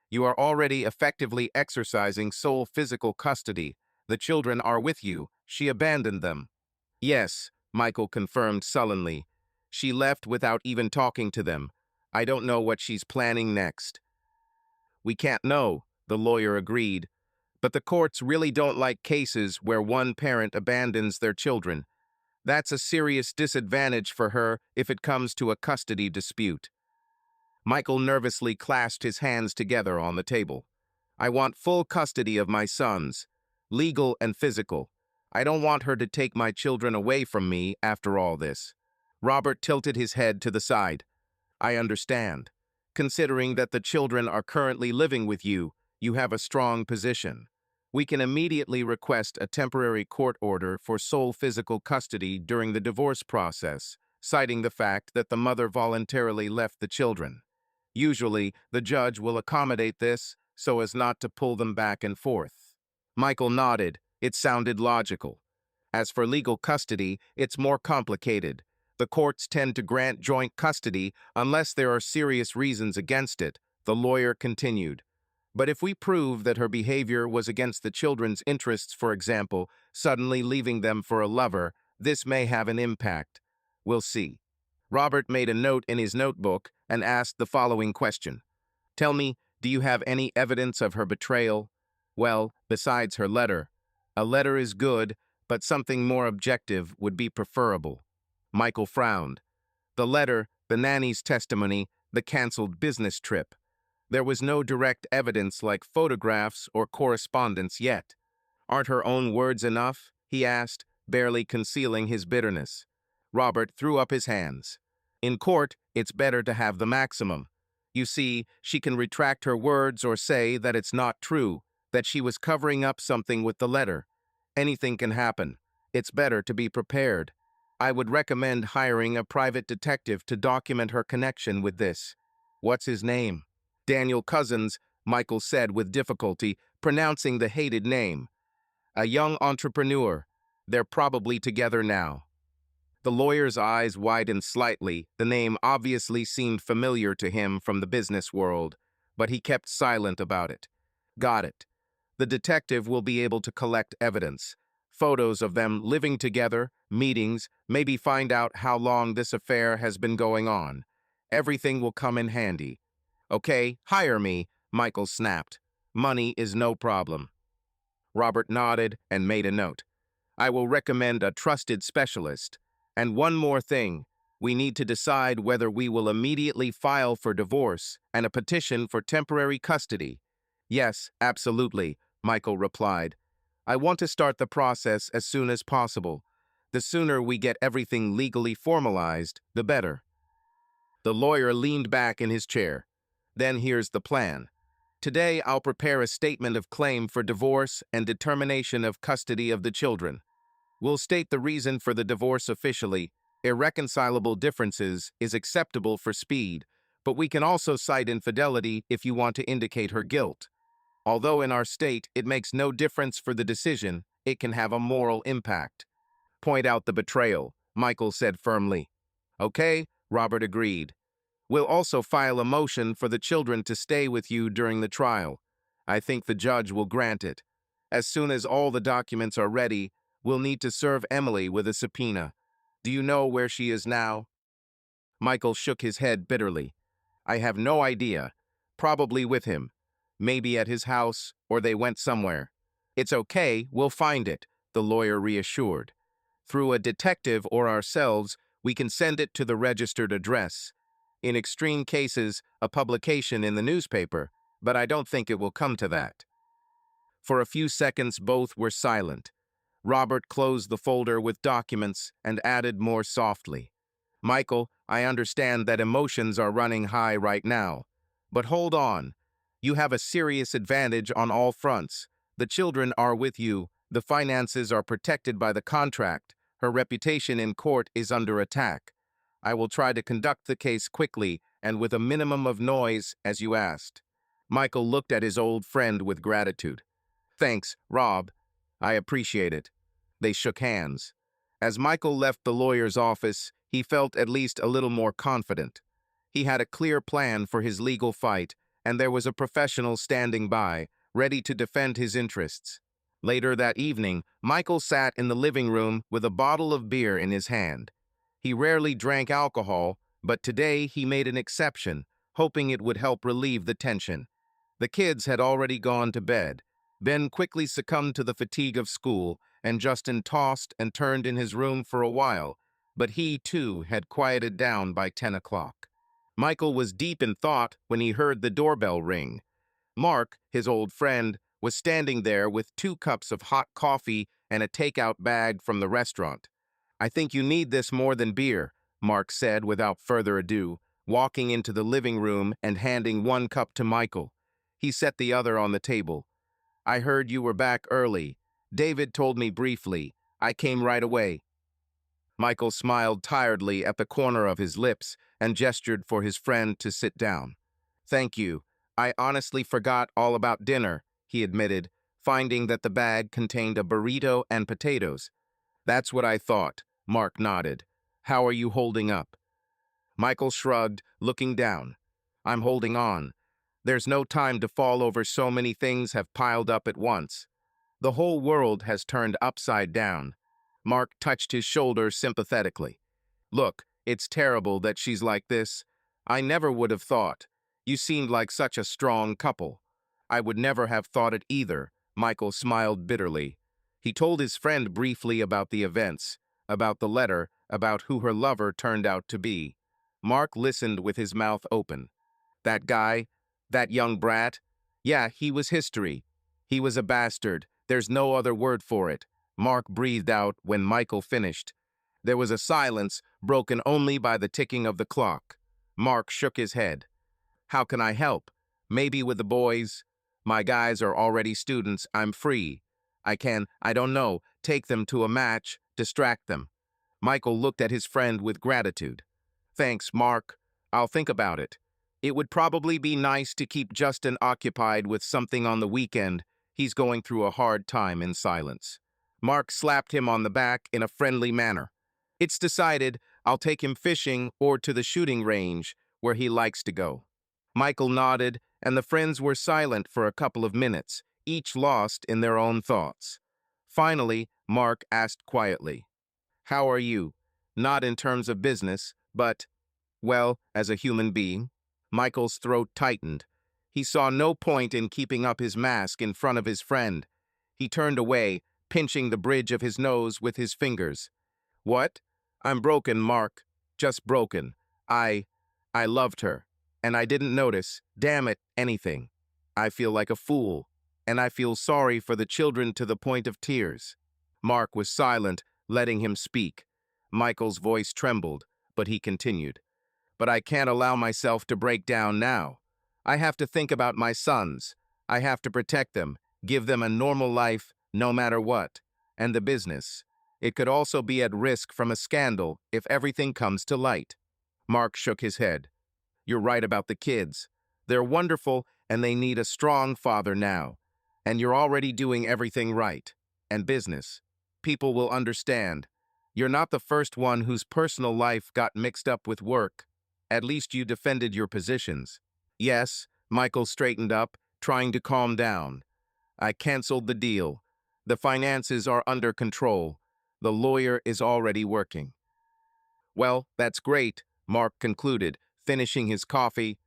You are already effectively exercising sole physical custody. The children are with you. She abandoned them. Yes, Michael confirmed sullenly. She left without even talking to them. I don't know what she's planning next. We can't know, the lawyer agreed. But the courts really don't like cases where one parent abandons their children. That's a serious disadvantage for her if it comes to a custody dispute. Michael nervously clasped his hands together on the table. I want full custody of my sons, legal and physical. I don't want her to take my children away from me after all this. Robert tilted his head to the side. I understand. Considering that the children are currently living with you, you have a strong position. We can immediately request a temporary court order for sole physical custody during the divorce process, citing the fact that the mother voluntarily left the children. Usually, the judge will accommodate this so as not to pull them back and forth. Michael nodded. It sounded logical. As for legal custody, it's more complicated. The courts tend to grant joint custody unless there are serious reasons against it, the lawyer continued. But if we prove that her behavior was against the children's interests, for example, suddenly leaving them for a lover, this may have an impact. We'll see. Robert made a note in his notebook and asked the following question. Tell me, do you have any evidence of her betrayal? Well, besides her letter. A letter is good, but something more objective would be preferable. Michael frowned. The letter, the nanny's testimony, the canceled business trip. There was no direct evidence like photographs or correspondence yet. Aren't her own words enough? He asked, barely concealing his bitterness. Robert threw up his hands. In court, it's better to have the maximum. You see, she can retract her words or say that it's not true, that she was covering up something with the letter. Anything can happen. It's better to be prepared. I would recommend hiring a private detective to document her connection with this. What's his name? Daniel Cousins, Michael said with difficulty, pronouncing the hated name. A young entrepreneur. They're probably together now. The lawyer's eyes widened slightly. The name obviously seemed familiar to him from the business world, but he kept silent about it. Got it. The detective will be able to collect evidence. Photos of them living together, meetings, maybe find out how long this affair has been going on. Everything will come in handy. Okay, hire me, Michael snapped. Money is no problem. Robert nodded and made a note. I will recommend a trusted specialist. And one more thing, we need to decide whether we will immediately file for divorce and a petition for temporary custody. Yes, absolutely, Michael replied. I want to start the process as soon as possible. The sooner we get everything legally formalized, the better. The lawyer leaned back in his chair. Then here's the plan. Today I'll prepare a statement of claim for divorce and determination of custody of the children. We'll state the reason for the divorce officially. Irreconcilable differences is acceptable for speed, but we can also cite infidelity if you want to indicate her guilt. Although in our state it makes no difference for the decision, it can have a moral impact. Point out the betrayal, Michael said firmly. Okay, Robert agreed. We'll also file a motion for the children to stay with you during the trial. I think the judge will grant it. As soon as all the documents are ready, we'll need to serve Emily with a subpoena. Do you know where she is now? Michael shook his head bitterly. I have no idea. Probably with him. Maybe at his house, or they went somewhere. It's okay, we'll find it, the lawyer reassured. Through a detective or ourselves, we can send it to the registered address. In extreme cases, a publication in the newspaper, but I don't think it will come to that. For a few seconds, both were silent. Robert closed the folder with documents and added more softly. Michael, I understand that emotions are running high right now. But hold on. You have a serious advantage on all fronts. The children are with you. The finances are protected by the contract. Her reputation in court is under attack. I will try to conduct the case quickly and with a minimum of noise, as you asked. Michael looked at his old friend with gratitude. Thanks, Rob. I appreciate it. They shook hands. As Michael left the lawyer's office, he felt at least a little more confident. He had a clear plan for his legal fight, and there was a professional standing by, ready to defend his interests. Later that evening, Michael sat in the living room with a bottle of beer in his hand. He rarely drank alcohol, but today he made an exception, hoping it would help relieve the tension. The kids had already gone to bed. Ben quickly succumbed to the fatigue of school, and Justin tossed and turned in his room for a while, but he, too, had quieted down by 10 o'clock. Michael was deep in thought when he heard the doorbell ring. Mark, his old friend, was standing there with 2 cups of hot coffee and a takeout bag from the restaurant. I think you need this more than beer, Mark said without further ado, walking into the living room and handing 1 cup to Michael. He set the other on the table. I heard you were back early. David told me briefly. I came right away. Michael smiled tiredly at the corner of his lips and gestured for his friend to sit down. Thank you. I honestly forgot all about dinner, he admitted, finding that the bag contained a burrito and potatoes. That's what I thought, Mark nodded. How are you holding up? Michael shrugged, looking down. I'm holding on. There's no time to fall over, so many things have piled up at once. The whole world has turned upside down. Mark touched his shoulder sympathetically. Look, it's terrible that she's like this. I never would have thought. You seemed like such a strong couple. I would never have thought it either. Michael smiled bitterly. He told his friend briefly about the events, about the letter, about who her lover turned out to be. Mark listened with his mouth open. That guy, that young brat, yeah, he was history. He was a bastard. There's no other word for it. Mark breathed out when Michael finished. There was a silence, broken only by the ticking of the clock. Mark shook his head. How can I help? Maybe with the boys. My guys are already students. I'm free. I don't know, take them to a match, distract them. Michael looked at his friend with gratitude. Thanks, Mark. I'll think about it. It would probably be nice to keep Justin occupied with something on the weekend. He's going through a hard time in silence. Mark slapped him on the back in a friendly manner. It's decided. I'll take him fishing or to the shooting range where he likes to go. Michael nodded, and the friends were silent for a couple of minutes, each lost in their own thoughts. Finally, Mark asked quietly, "How are you? Not in terms of business, but, well, as a human being?" Michael's throat tightened. He saw no point in keeping up his mask in front of his friend. He turned away, pinching the bridge of his nose with his fingers. What? I'm broken, Mark. Just broken. I loved her. And I didn't notice, damn it, anything. I feel like a fool. And I feel sorry for the children to the point of tears. Mark was silent, letting him speak. Michael's voice trembled, but he continued. But I can't allow myself to break down now. I have to think about my sons. I have to protect them, give them a normal life, no matter what. And the business. It could also be at risk from a scandal if everything comes to light. Mark shook his head. You're right about the kids. They're wonderful, and they need a strong father now. And you're already doing everything right. And business. People will understand. You're not the first one whose personal life got mixed up with work. At least you defended your positions. Yes, Michael straightened up, trying to calm down. I canceled the deal. The finances are under control. The lawyer is already working. Well, that's great, Mark concluded, finishing his coffee.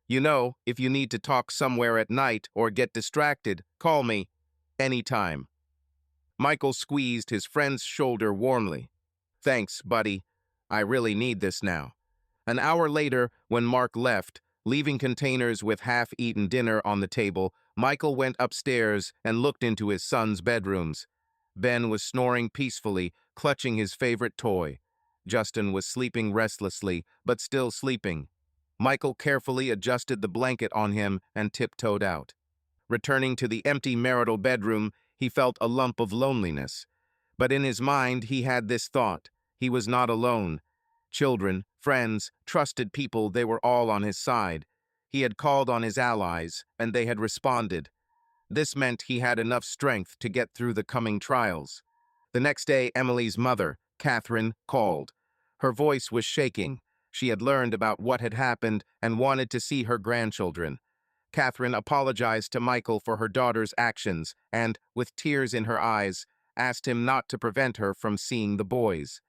You know, if you need to talk somewhere at night or get distracted, call me. Anytime. Michael squeezed his friend's shoulder warmly. Thanks, buddy. I really need this now. An hour later, when Mark left, leaving containers with half-eaten dinner on the table, Michael went upstairs and looked into his son's bedrooms. Ben was snoring peacefully, clutching his favorite toy. Justin was sleeping restlessly, but still sleeping. Michael carefully adjusted the blanket on him and tiptoed out. Returning to the empty marital bedroom, he felt a lump of loneliness. But in his mind, he had this thought. He was not alone. Children, friends, trusted people, they were all on his side. He had called on his allies, and they had responded. This meant he had enough strength to get through the coming trials. The next day, Emily's mother, Catherine, called. Her voice was shaking. She had learned about what had happened and wanted to see her grandchildren. Catherine apologized to Michael for her daughter's actions and, with tears in her eyes, asked him not to prevent her from seeing the boys.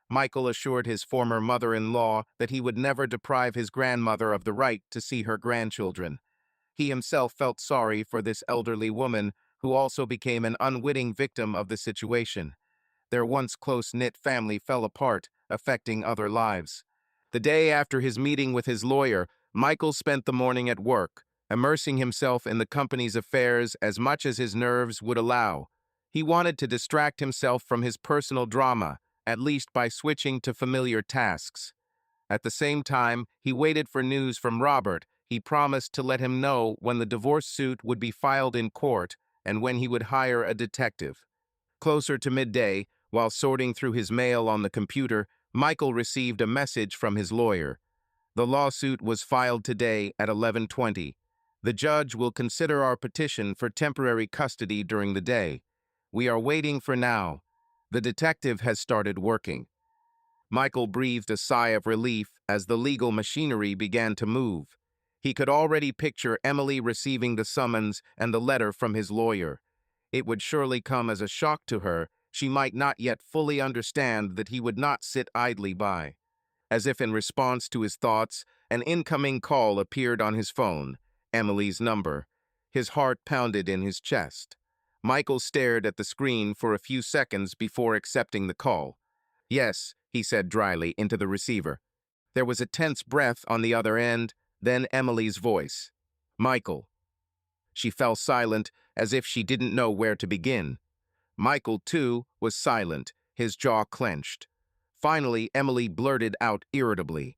Michael assured his former mother-in-law that he would never deprive his grandmother of the right to see her grandchildren. He himself felt sorry for this elderly woman, who also became an unwitting victim of the situation. Their once close-knit family fell apart, affecting other lives. The day after his meeting with his lawyer, Michael spent the morning at work, immersing himself in the company's affairs as much as his nerves would allow. He wanted to distract himself from his personal drama, at least by switching to familiar tasks. At the same time, he waited for news from Robert. He promised to let him know when the divorce suit would be filed in court and when he would hire a detective. Closer to midday, while sorting through his mail on the computer, Michael received a message from his lawyer. The lawsuit was filed today at 11:20. The judge will consider our petition for temporary custody during the day. We are waiting for now. The detective has started working. Michael breathed a sigh of relief as the legal machinery began to move. He could already picture Emily receiving the summons and the letter from his lawyer. It would surely come as a shock to her. She might not yet fully understand that he would not sit idly by. As if in response to his thoughts, an incoming call appeared on his phone, Emily's number. His heart pounded in his chest. Michael stared at the screen for a few seconds before accepting the call. "Yes," he said dryly into the receiver. There was a tense breath on the other end, then Emily's voice. "Michael." She fell silent, as if she didn't know where to begin. Michael, too, was silent, his jaw clenched. Finally, Emily blurted out irritably,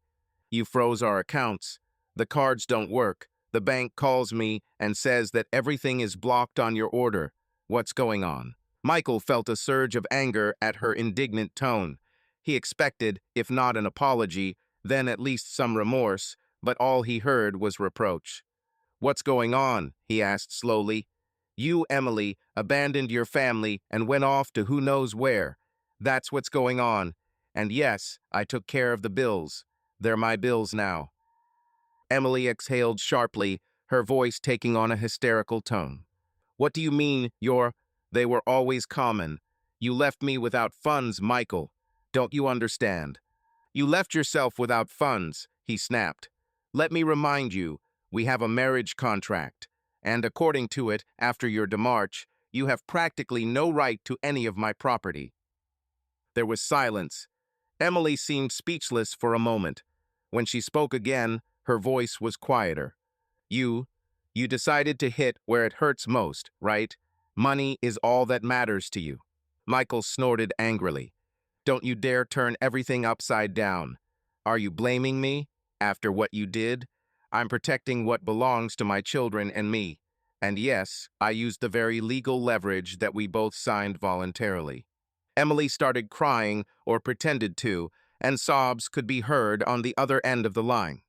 "You froze our accounts. The cards don't work. The bank calls me and says that everything is blocked on your order. What's going on?" Michael felt a surge of anger at her indignant tone. He expected, if not an apology, then at least some remorse, but all he heard was reproach. "What's going on?" he asked slowly. "You, Emily, abandoned your family and went off to who knows where. That's what's going on. And yes, I took care of the bills. They're my bills now." Emily exhaled sharply, her voice taking on a hysterical tone. "What do you mean, they were always common? You left me without funds, Michael. Don't you understand?" "You left yourself without funds," he snapped. "Let me remind you, we have a marriage contract, and according to it, after your demarche, you have practically no right to any of my property." There was silence. Emily seemed speechless for a moment. When she spoke again, her voice was quieter. You decided to hit where it hurts most, right? Money is all that matters to you." Michael snorted angrily. "Don't you dare turn everything upside down. Are you blaming me? After what you did? I'm protecting what belongs to my children and me. And yes, I used the very legal leverage that we both signed voluntarily." Emily started crying, or pretended to, and sobs could be heard on the other end of the line.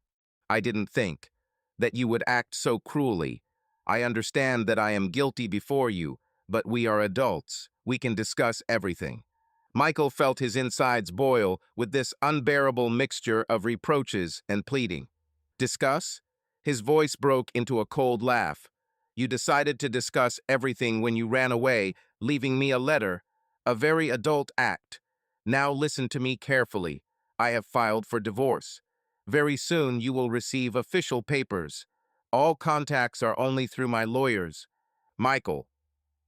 "I didn't think that you would act so cruelly. I understand that I am guilty before you, but we are adults. We can discuss everything." Michael felt his insides boil with this unbearable mixture of reproaches and pleading. "Discuss?" His voice broke into a cold laugh. "You decided to discuss everything when you ran away, leaving me a letter. A very adult act. Now listen to me carefully. I have filed for divorce. Very soon you will receive official papers. All contacts are only through my lawyers." "Michael,"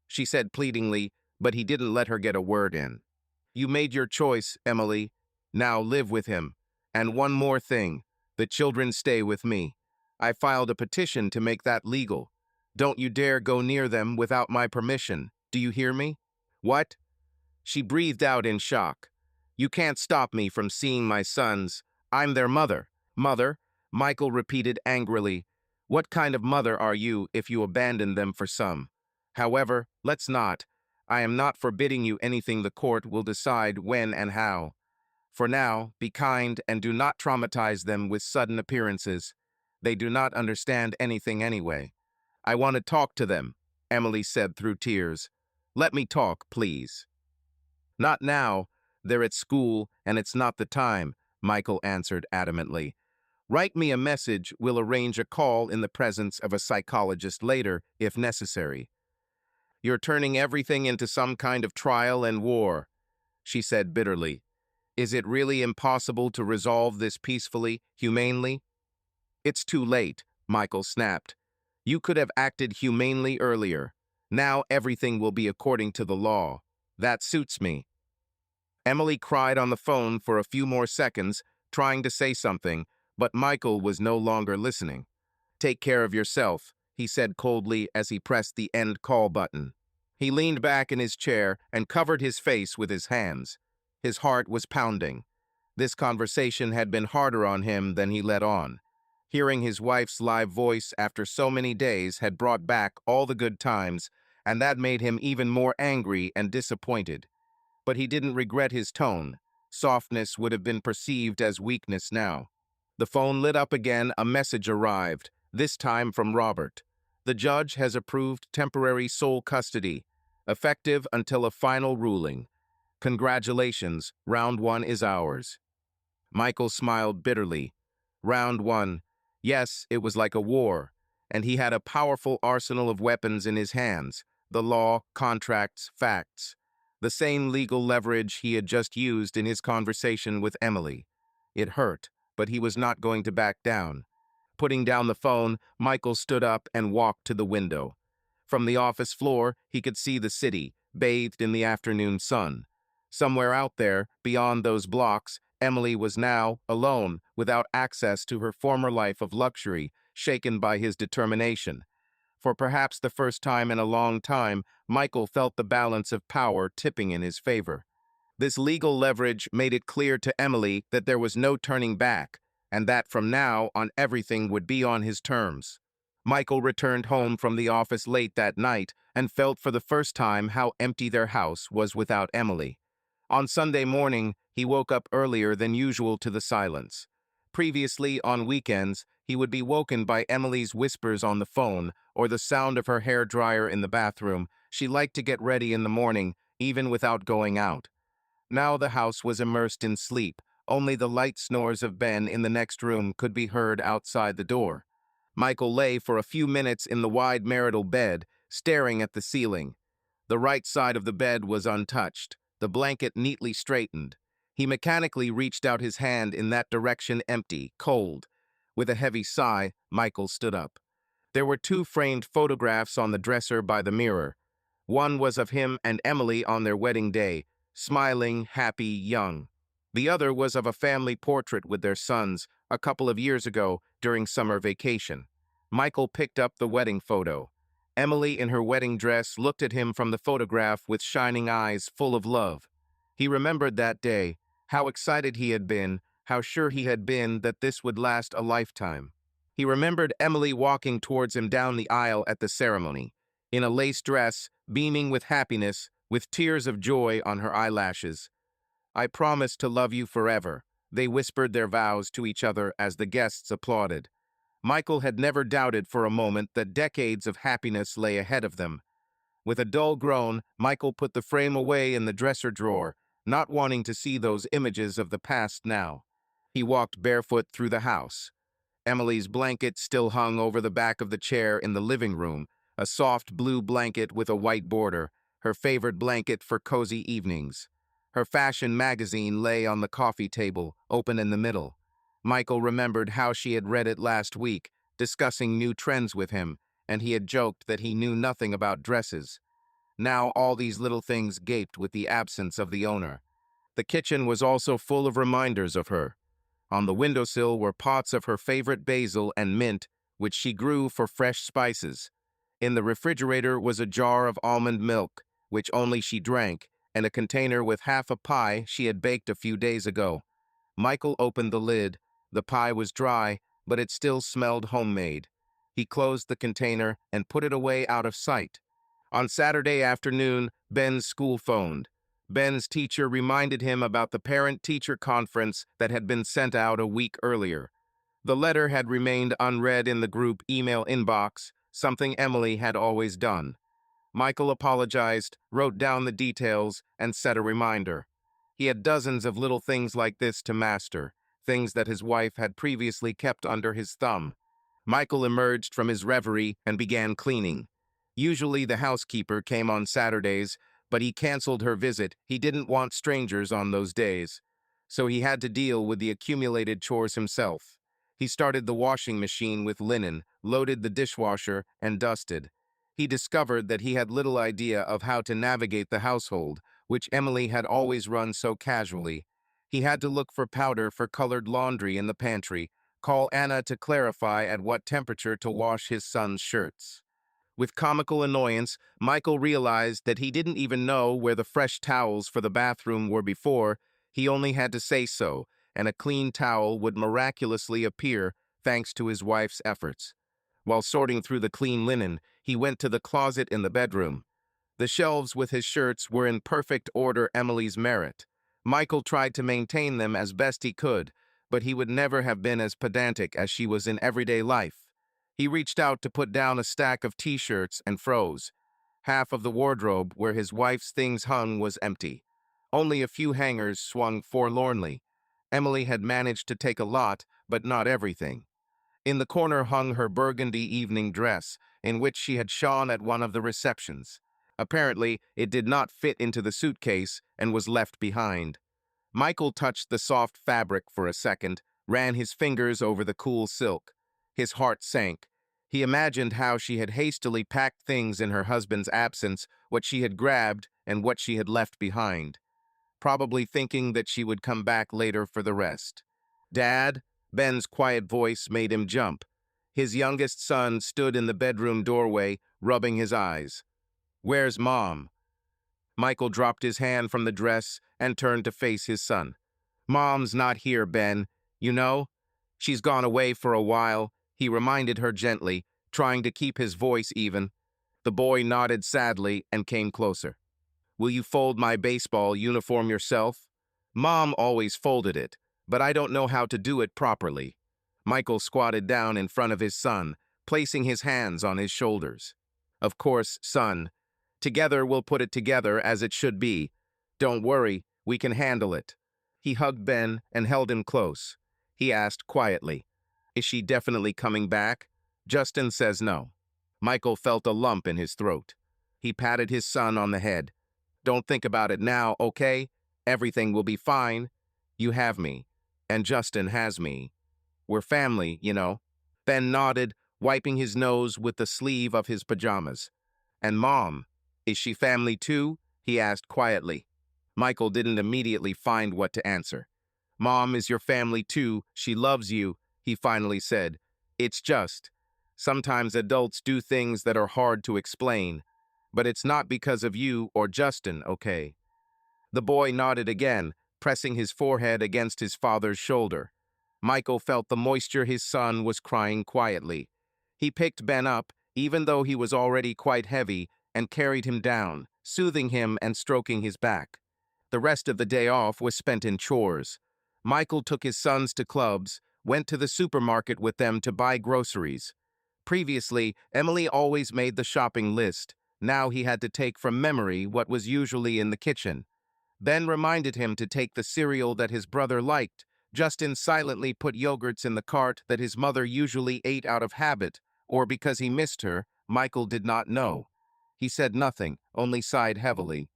she said pleadingly, but he didn't let her get a word in. "You made your choice, Emily. Now live with him. And one more thing, the children stay with me. I filed a petition to make that legal. Don't you dare go near them without my permission. Do you hear me?" "What?" She breathed out in shock. "You can't stop me from seeing my sons. I'm their mother." "Mother?" Michael repeated angrily. "What kind of mother are you if you abandon them for some? However, let's not. I am not forbidding you anything the court will decide when and how. For now, be kind and do not traumatize them with sudden appearances. They do not understand anything anyway." "I want to talk to them," Emily said through tears. "Let me talk, please." "Not now. They're at school, and it's not the time," Michael answered adamantly. "Write me a message. We'll arrange a call in the presence of a psychologist later, if necessary." "You're turning everything into some kind of trial and war," she said bitterly. "Is it really impossible to resolve this peacefully, humanely?" "It's too late," Michael snapped. "You could have acted humanely earlier. Now everything will be according to the law. That suits me." Emily cried on the phone for a few more seconds, trying to say something, but Michael was no longer listening. "Take care of yourself," he said coldly as he pressed the end call button. He leaned back in his chair and covered his face with his hands. His heart was pounding. This conversation had been harder on him than he let on. Hearing his wife's live voice after so many days had brought back all the good times, and that made him even more angry and disappointed. But he didn't regret his tone. Softness would have been perceived as weakness now. The phone lit up again. A message arrived, this time from Robert. "The judge has approved temporary sole custody, effective until a final ruling. Congratulations, round one is ours." Michael smiled bitterly. Round one. Yes, it was like a war, and he had a powerful arsenal of weapons in his hands: the law, contracts, facts. The same legal leverage he had just used in his conversation with Emily. It hurt, but he was not going to back down. Putting down the phone, Michael stood up and walked to the window. From the office floor, he could see the city, bathed in the afternoon sun. Somewhere out there, beyond those blocks, Emily was now alone, without access to her former life of luxury, shaken by his determination. For perhaps the first time in a long time, Michael felt the balance of power tipping in his favor. This legal leverage made it clear to Emily that there was no turning back, and that from now on everything would be on his terms. Michael returned home from the office late that night and felt for the first time how empty their house was without Emily. On Sunday morning, he woke up earlier than usual to the silence. Previously, on weekends, he would be woken by Emily's whispers on the phone or the sound of her hair dryer in the bathroom. She liked to get ready in the morning, even without going out. Now the house was immersed in sleep. Only the light snores of Ben in the next room could be heard outside the door. Michael lay for a few minutes in the wide marital bed, staring at the ceiling. The right side of the bed was untouched, the blanket neatly straightened. He mechanically reached out his hand in that direction, empty, cold. With a heavy sigh, Michael stood up. There were two framed photographs on the dresser by the mirror. One was of him and Emily on their wedding day, smiling, happy, young. The other was of a family portrait with their sons a couple of years ago during summer vacation. Michael picked up the wedding photo. Emily, in her wedding dress, looked at him from the photograph with shining eyes full of love. He remembered that day, how excited he had been, how sure he had been that this would last a lifetime. He remembered Emily walking towards him down the aisle at the ceremony, in a lace dress, beaming with happiness, with tears of joy on her eyelashes. "I promise to love you forever," they whispered their vows to each other as the guests applauded. Michael had never doubted for a moment that decades of happiness lay ahead of them. With a dull groan, Michael put the frame away in the dresser drawer, not wanting to see those images of the past now. He walked barefoot through the house. Emily's blanket still hung over the back of the chair in the living room, a soft blue blanket with a white border, her favorite blanket for cozy evenings. Her fashion magazine lay on the coffee table, open in the middle. Michael remembered how she had read it last week, discussing new trends with him, and he had joked that he knew nothing about dresses. Now all these little things gaped with the absence of the owner. The kitchen was also full of reminders of her. On the windowsill were pots of her favorite basil and mint, which she grew for fresh spices. In the refrigerator was a jar of almond milk, which only she drank, and a container with half a pie she had baked a few days ago. Michael opened the lid. The pie was dry, but it still smelled homemade. He closed the container and put it away out of sight. On Saturday afternoon, Ben's school phoned. Ben's teacher reminded him about the parent-teacher conference that had been sent out a week earlier. The letter had remained unread in the group email inbox, something Emily had always done. Michael apologized, wrote down the details, and set a reminder. He had dozens of little things like this to master, things that his wife had previously kept under his thumb. Michael emerged from his reverie and began cleaning. Usually the housekeeper came on Saturdays, but he canceled her visit. He didn't want strangers on those days. So he had to deal with the accumulated chores himself. He started the washing machine with linen, loaded the dishwasher, and dusted. He discovered that he had little idea of how to navigate the household, which Emily had always run so casually. He had to look for powder for colored laundry in the pantry, call Anna to clarify at what temperature to wash his son's shirts. With comical annoyance, Michael realized that he didn't even know where the fresh towels for the bathroom were before. He only had to say so, and a clean towel would miraculously appear thanks to his wife's efforts. While sorting through the clean linen, he went to the closet in the bedroom. The shelves with his shirts were in perfect order, Emily's merit. Michael tried to maintain them as best he could, but he would never have been as pedantic as she was in everyday life. He reached out to put down a stack of t-shirts and froze. Half of the wardrobe where his wife's things hung was empty. Only a few hangers swung forlornly. Emily had managed to take a lot, but not everything. In the corner hung her burgundy evening dress, in which she had shone at one of the receptions. Apparently, it did not fit into the suitcase and was left behind. Michael touched the soft fabric for a second, ran his fingers over the cool silk. His heart sank. He imagined how she had hastily packed things in her husband's absence, what she had grabbed and what she had left behind, probably thinking that she would come back later for the rest. "Dad?" Ben's quiet voice made him jump. His youngest son stood in the bedroom doorway, rubbing his eyes. "Where's Mom?" Michael dropped his hand from the dress and turned to face his son. "Mom's not here, Ben. You know? She's gone away for a while," he reminded her gently, trying to keep his voice even. The boy nodded sadly and came closer. "Will you fold my baseball uniform yourself?" "Mom always folded it, but I don't know how to do it properly." Michael squatted down in front of his son, placing his hands on his shoulders. "Of course, son. Together we'll put it together as it should be. Don't worry, we can handle it." He hugged Ben and held him close. He asked quietly, "Is she definitely coming back?" "Justin says no." Michael felt a lump in his throat. He patted his son on the head. "Don't think about it now, okay? Everything will be fine. You have me, and Justin has me. We're family, you know." Ben nodded, wiping his nose with the sleeve of his pajamas. "And Mom, is she family too?" he asked quietly. Michael didn't immediately find what to answer. "Mom is your family too. She loves you," he finally said. "It's just, sometimes adults do things that are hard to explain. But it's not because of you or Justin, okay?" The boy nodded again, pressing his forehead against his father's shoulder. Michael felt the moisture his son was crying quietly. He picked Ben up, even though he was already quite heavy, and carried him down, soothing him and stroking his back. The rest of the day off was spent in chores. Michael took his sons to clubs, went to the supermarket with them to buy groceries. Previously, Emily always made the shopping list. Now he had to take from memory what was usually in the kitchen. Ben reminded him to take the cereal that his brother liked. Justin silently put yogurts in the cart that his mother usually ate out of habit, or because he missed her. Michael did not know. He said nothing, only sighed heavily.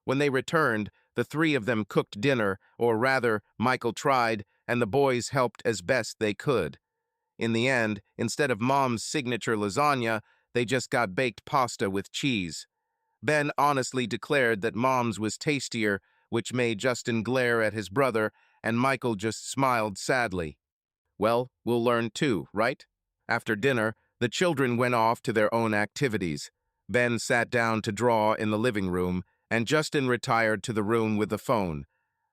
When they returned, the three of them cooked dinner, or rather, Michael tried, and the boys helped as best they could. In the end, instead of Mom's signature lasagna, they just got baked pasta with cheese. Ben honestly declared that Mom's was tastier, which made Justin glare at his brother, and Michael just smiled sadly. "Well, we'll learn too, right?" After dinner, the children went off to their own activities. Ben sat down to draw in the living room, and Justin retired to the room with the phone.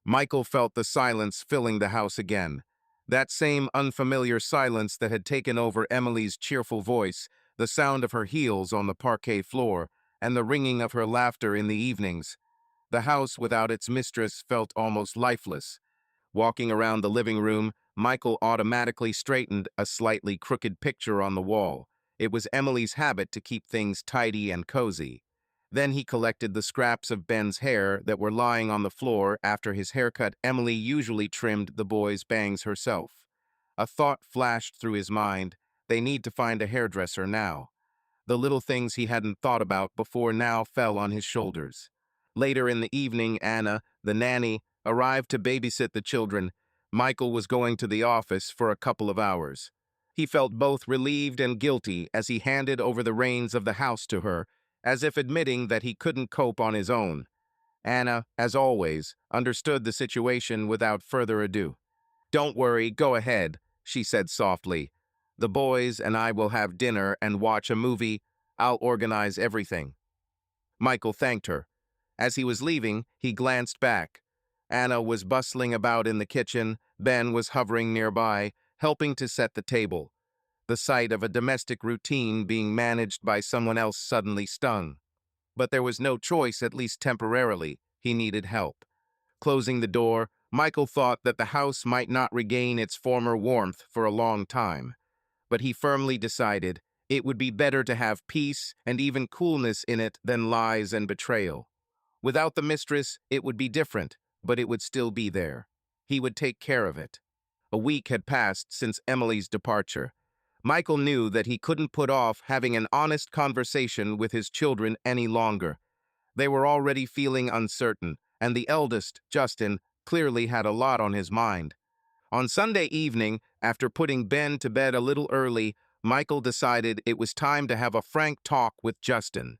Michael felt the silence filling the house again. That same unfamiliar silence that had taken over Emily's cheerful voice, the sound of her heels on the parquet floor, and the ringing of her laughter in the evenings. The house without its mistress felt almost lifeless. Walking around the living room, Michael automatically straightened a slightly crooked picture on the wall. It was Emily's habit to keep things tidy and cozy. Then he collected the scraps of Ben's hair that were lying on the floor after his haircut. Emily usually trimmed the boys' bangs herself. A thought flashed through his mind. They need to find a hairdresser now. The little things he hadn't thought about before now fell on his shoulders. Later in the evening, Anna, the nanny, arrived to babysit the children. Michael was going to the office for a couple of hours. He felt both relieved and guilty as he handed over the reins of the house to her, as if admitting that he couldn't cope on his own. Anna, as always, understood the situation without further ado. "Don't worry, go ahead," she said softly. "The boys and I will have dinner and watch a movie. I'll organize everything." Michael thanked her. As he was leaving, he glanced back. Anna was bustling about in the kitchen. Ben was hovering nearby, helping to set the table. The sight of a domestic routine being managed by someone else suddenly stung. But there was no choice, at least temporarily. He needed help. Closing the door, Michael thought that the house might not regain its former warmth for a long time. But he firmly decided it would be better to have peace and even coolness in it than lies and betrayal. Without the mistress, it would be different, but it would still be there. He would take care of it. A week had passed since Emily's departure. Michael knew that he couldn't put off having an honest conversation with his children any longer. They were already feeling uncertain, and the eldest, Justin, clearly had a lot on his mind. On Sunday evening, after putting Ben to bed a little early, Michael decided it was time to have a frank talk with Justin.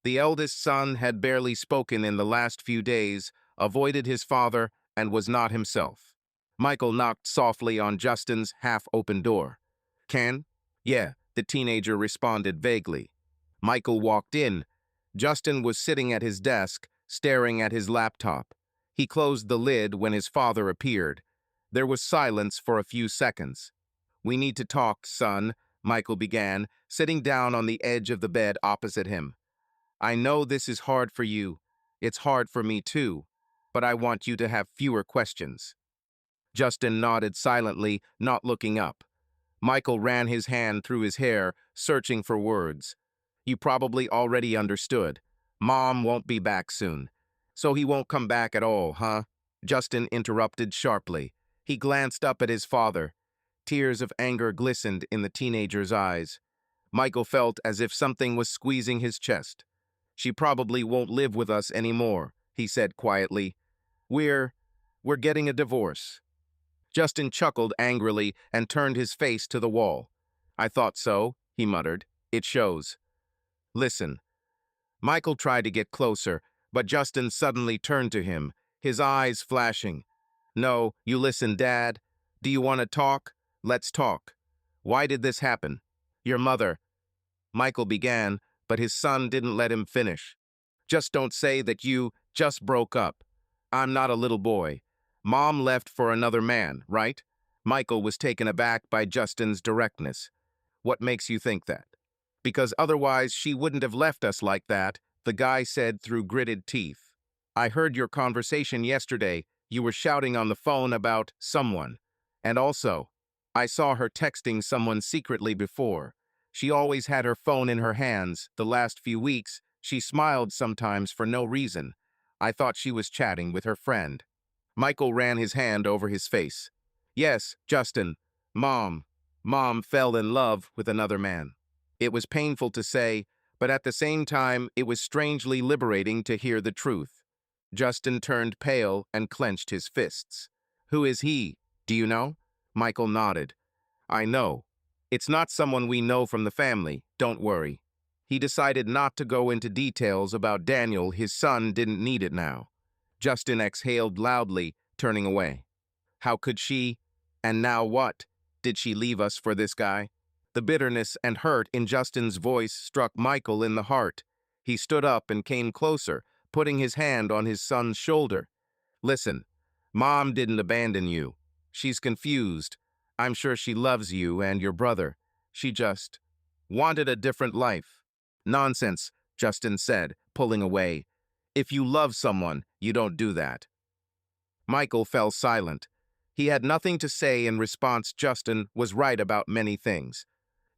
The eldest son had barely spoken in the last few days, avoided his father, and was not himself. Michael knocked softly on Justin's half-open door. "Ken?" "Yeah," the teenager responded vaguely. Michael walked in. Justin was sitting at his desk, staring at his laptop. He closed the lid when his father appeared. There was silence for a few seconds. "We need to talk, son," Michael began, sitting down on the edge of the bed opposite him. "I know this is hard for you. It's hard for me too. But I want you to have fewer questions." Justin nodded silently, not looking up. Michael ran his hand through his hair, searching for words. "You probably already understood. Mom won't be back soon. So he won't come back at all, huh?" Justin interrupted sharply. He glanced up at his father. Tears of anger glistened in the teenager's eyes. Michael felt as if something was squeezing his chest. "She probably won't live with us anymore," he said quietly. We're getting a divorce." Justin chuckled angrily and turned his face to the wall. "I thought so," he muttered. "It shows." "Listen." Michael tried to get closer, but Justin suddenly turned to him, his eyes flashing. "No, you listen, Dad. Do you want to talk? Let's talk. Why did this happen? Your mother—" Michael began, but his son didn't let him finish. "Just don't say that you just broke up. I'm not a little boy. Mom left for another man, right?" Michael was taken aback by Justin's directness. "What makes you think that?" "Because otherwise she wouldn't have left us like that," the guy said through gritted teeth. "I heard your conversation yesterday. You were shouting on the phone about someone. And also, I saw her texting someone secretly before. She always had her phone in her hands. The last few weeks, she smiled sometimes for no reason. I thought she was chatting with her friend." Michael ran his hand over his face. "Yes, Justin. Mom fell in love with another man." It was painful to say, but at the same time, it was strangely liberating to hear the truth. Justin turned pale and clenched his fists. "Who is he? Do you know?" Michael nodded. "I know. It's not someone we know from the family. Don't worry." He decided not to go into details about Daniel. His son didn't need it now. Justin exhaled loudly, turning away. "How could she? And now what? Did she leave us for this guy?" The bitterness and hurt in Justin's voice struck Michael in the heart. He stood up and came closer, putting his hand on his son's shoulder. "Listen, Mom didn't abandon you. She's confused. I'm sure she loves you and your brother. She just wanted a different life." "Nonsense," Justin said, pulling away. "If you love someone, you don't do that." Michael fell silent. He had nothing to say in response. Justin was right about many things.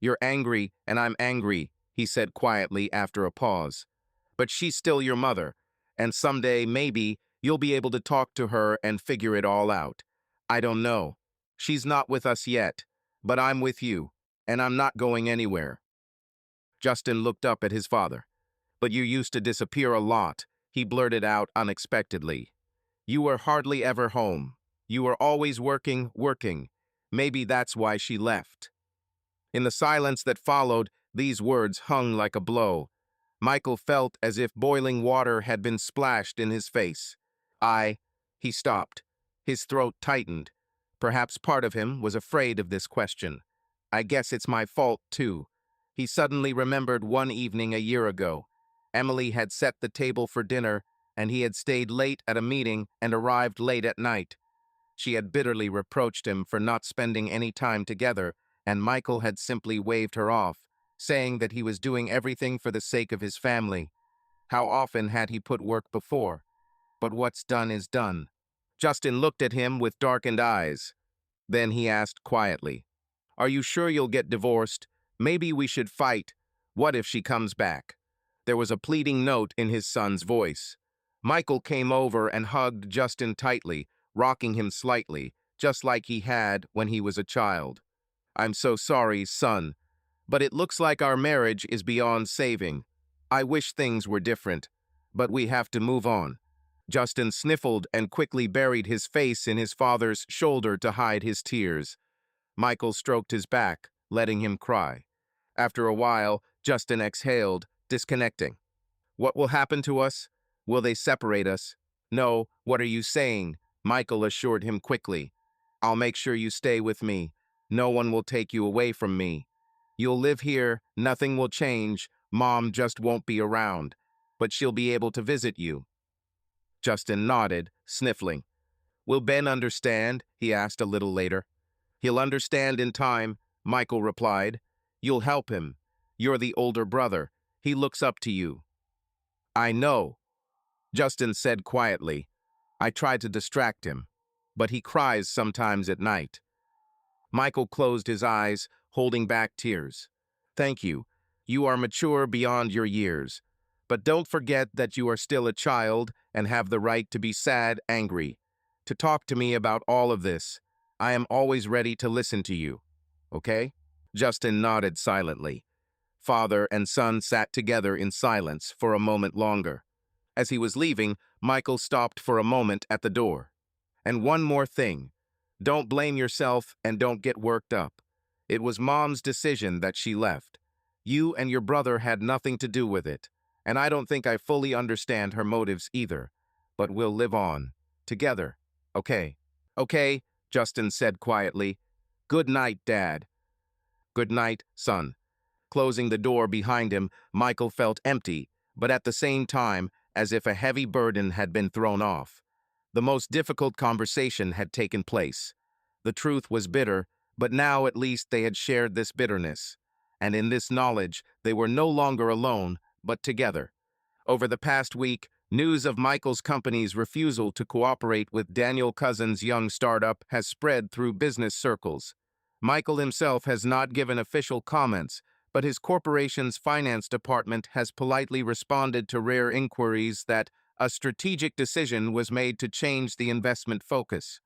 "You're angry, and I'm angry," he said quietly after a pause. "But she's still your mother, and someday, maybe, you'll be able to talk to her and figure it all out. I don't know. She's not with us yet, but I'm with you, and I'm not going anywhere." Justin looked up at his father. "But you used to disappear a lot," he blurted out unexpectedly. "You were hardly ever home. You were always working. Maybe that's why she left." In the silence that followed, these words hung like a blow. Michael felt as if boiling water had been splashed in his face. He stopped. His throat tightened. Perhaps part of him was afraid of this question. "I guess it's my fault, too." He suddenly remembered one evening a year ago. Emily had set the table for dinner, and he had stayed late at a meeting and arrived late at night. She had bitterly reproached him for not spending any time together, and Michael had simply waved her off, saying that he was doing everything for the sake of his family. How often had he put work before? But what's done is done. Justin looked at him with darkened eyes. Then he asked quietly, "Are you sure you'll get divorced? Maybe we should fight. What if she comes back?" There was a pleading note in his son's voice. Michael came over and hugged Justin tightly, rocking him slightly, just like he had when he was a child. I'm so sorry, son, but it looks like our marriage is beyond saving. I wish things were different, but we have to move on. Justin sniffled and quickly buried his face in his father's shoulder to hide his tears. Michael stroked his back, letting him cry. After a while, Justin exhaled, disconnecting. What will happen to us? Will they separate us? No, what are you saying? Michael assured him quickly. I'll make sure you stay with me. No one will take you away from me. You'll live here, nothing will change, Mom just won't be around. But she'll be able to visit you. Justin nodded, sniffling. Will Ben understand? He asked a little later. He'll understand in time, Michael replied. You'll help him. You're the older brother. He looks up to you. I know, Justin said quietly. I try to distract him, but he cries sometimes at night. Michael closed his eyes, holding back tears. Thank you. You are mature beyond your years. But don't forget that you are still a child and have the right to be sad, angry. To talk to me about all of this. I am always ready to listen to you. Okay? Justin nodded silently. Father and son sat together in silence for a moment longer. As he was leaving, Michael stopped for a moment at the door. And one more thing. Don't blame yourself and don't get worked up. It was Mom's decision that she left. You and your brother had nothing to do with it, and I don't think I fully understand her motives either. But we'll live on. Together. Okay. Okay, Justin said quietly. Good night, Dad. Good night, son. Closing the door behind him, Michael felt empty, but at the same time, as if a heavy burden had been thrown off. The most difficult conversation had taken place. The truth was bitter, but now at least they had shared this bitterness. And in this knowledge, they were no longer alone, but together. Over the past week, news of Michael's company's refusal to cooperate with Daniel Cousins' young startup has spread through business circles. Michael himself has not given official comments, but his corporation's finance department has politely responded to rare inquiries that a strategic decision was made to change the investment focus.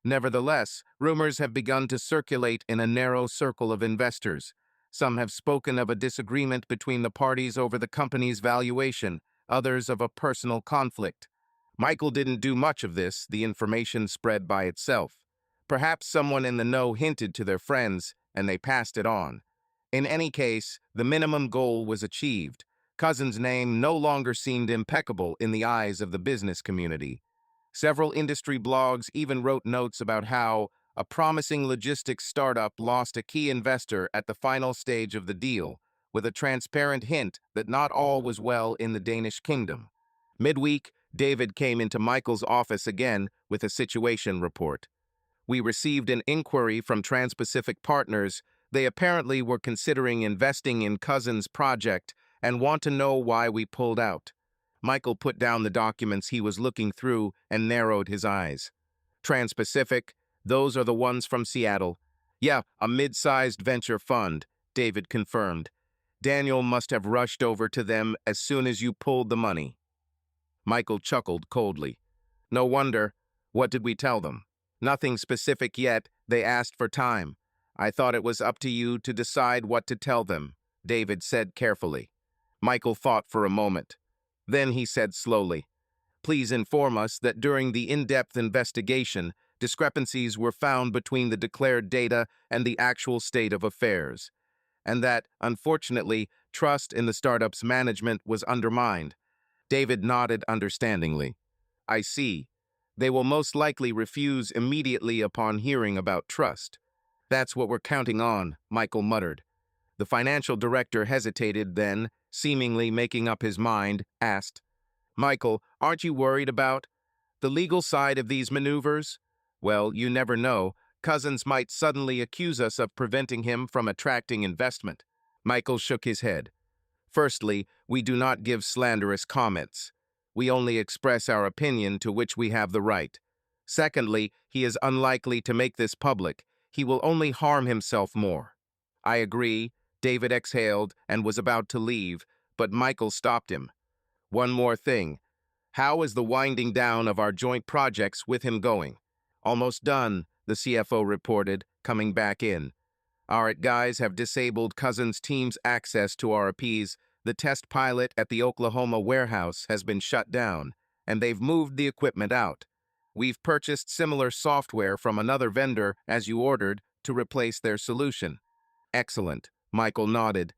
Nevertheless, rumors have begun to circulate in a narrow circle of investors. Some have spoken of a disagreement between the parties over the company's valuation, others of a personal conflict. Michael didn't do much of this, the information spread by itself. Perhaps someone in the know hinted to their friends, and they passed it on. In any case, the minimum goal was achieved. Cousins' name no longer seemed impeccable in the eyes of the business community. Several industry blogs even wrote notes about how a promising logistics startup lost a key investor at the final stage of the deal, with a transparent hint that not all was well in the Danish kingdom. Midweek, David came into Michael's office again with a situation report. We received an inquiry from Trans-Pacific Partners. They apparently were considering investing in Cousins' project and want to know why we pulled out. Michael put down the documents he was looking through and narrowed his eyes. Trans-Pacific, those are the ones from Seattle. Yeah, a mid-sized venture fund, David confirmed. Daniel must have rushed over to them as soon as you pulled the money. Michael chuckled coldly. No wonder. What did we tell them? Nothing specific yet. They asked for time. I thought it was up to you to decide what to tell them, David said carefully. Michael thought for a moment. Then he said slowly, please inform us that during the in-depth investigation, discrepancies were found between the declared data and the actual state of affairs, and that, unfortunately, trust in the startup's management was undermined. David nodded understandingly. I see. They will most likely refuse immediately upon hearing about trust. That's what we're counting on, Michael muttered. The financial director hesitated, then, seemingly making up his mind, asked, Michael, aren't you worried about the legal side of these maneuvers? Well, you never know. Cousins might suddenly accuse us of preventing him from attracting investment. Michael shook his head. Firstly, we do not give slanderous comments. We only express our opinion to which we have the right. Secondly, he is unlikely to make this public. He will only harm himself more. I agree, David exhaled and was about to leave, but Michael stopped him. One more thing. How is the winding down of our joint projects with him going? Almost done, the CFO reported, coming back in. Our guys have disabled Cousins' team's access to our RPs. The test pilot at the Oklahoma warehouse has been shut down, and they've moved the equipment out. We've purchased similar software from another vendor, as you ordered, to replace their solution. Excellent, Michael nodded.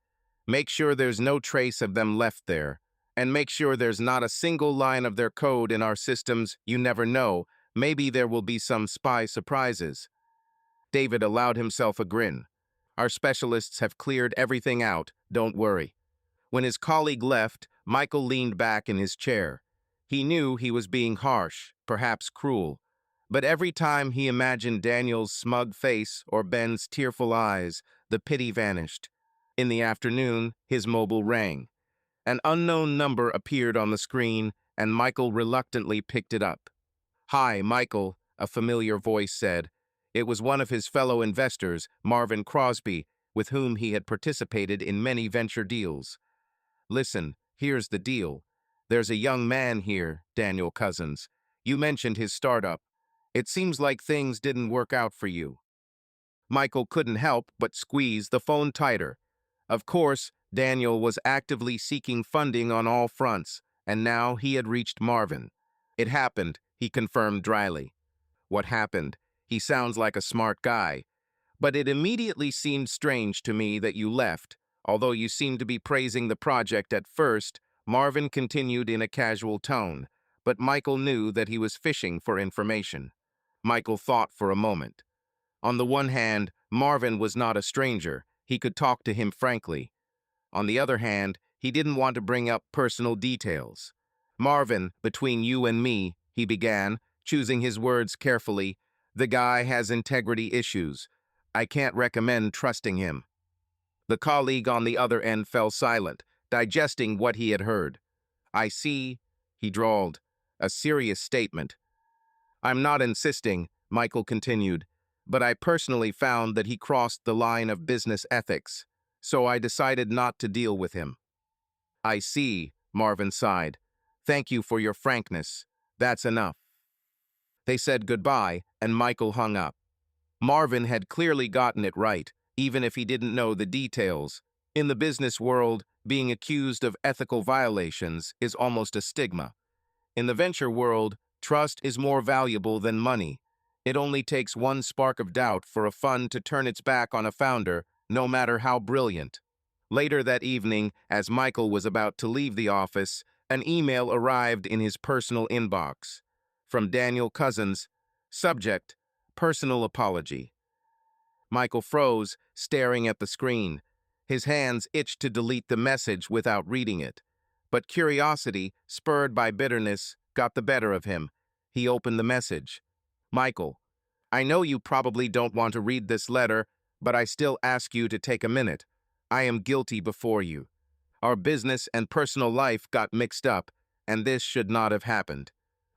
Make sure there's no trace of them left there. And make sure there's not a single line of their code in our systems. You never know. Maybe there will be some spy surprises. David allowed himself a grin. Our specialists have cleared everything out, don't worry. When his colleague left, Michael leaned back in his chair. He knew he was being harsh, perhaps cruel. But every time he imagined Daniel's smug face or Ben's tearful eyes, the pity vanished. In the afternoon, his mobile rang. An unknown number appeared on the screen, and Michael reluctantly picked it up. "Hi, Michael," a familiar voice said. It was one of his fellow investors, Marvin Crosby, with whom he had participated in many venture deals. "Listen, here's the deal. There's a young man here, Daniel Cousins. You mentioned his startup. It seems like things didn't work out for you." Michael couldn't help but squeeze the phone tighter. Of course, Daniel was actively seeking funding on all fronts, and now he had reached Marvin. "It happened," he confirmed dryly. "What happened? He sounds like a smart guy. But it immediately seemed strange to me that you left. Although you seemed to be praising the project at first," Marvin continued in a casual tone, but Michael knew that he was fishing for information. Michael thought for a moment. On the one hand, Marvin was not a stranger. He could talk to him frankly. On the other hand, he didn't want to bring up personal details. "Marvin, between you and me," he began, choosing his words carefully, "the guy has integrity issues. I can't recommend trusting him." The colleague on the other end fell silent, digesting what he had heard. "I see," he drawled, "a serious statement." "I'm not insisting," Michael continued, "but I personally found that he crossed the line of business ethics, so I decided not to deal with him." "I see," Marvin sighed. "Thank you for your frankness. That's enough." They said goodbye, and Michael hung up. Marvin had clearly gotten it right, even if he didn't know the details. In the business world, being accused of ethical violations is almost a stigma. In the venture world, trust is more valuable than money. It only takes one spark of doubt for a fund to turn its back on a founder, no matter how brilliant. Later that evening, as Michael was about to leave the office, an email arrived in his personal inbox. From Daniel Cousins. Subject: personal apology. Michael froze, staring at the screen. His hands itched to delete the message without reading it. But curiosity, spurred by bitterness, got the better of him. He opened the message. "Michael, I know you probably don't want to read this letter, but I still ask you to take a minute. I am guilty before you. Our business and personal life got mixed up, and this should not have happened.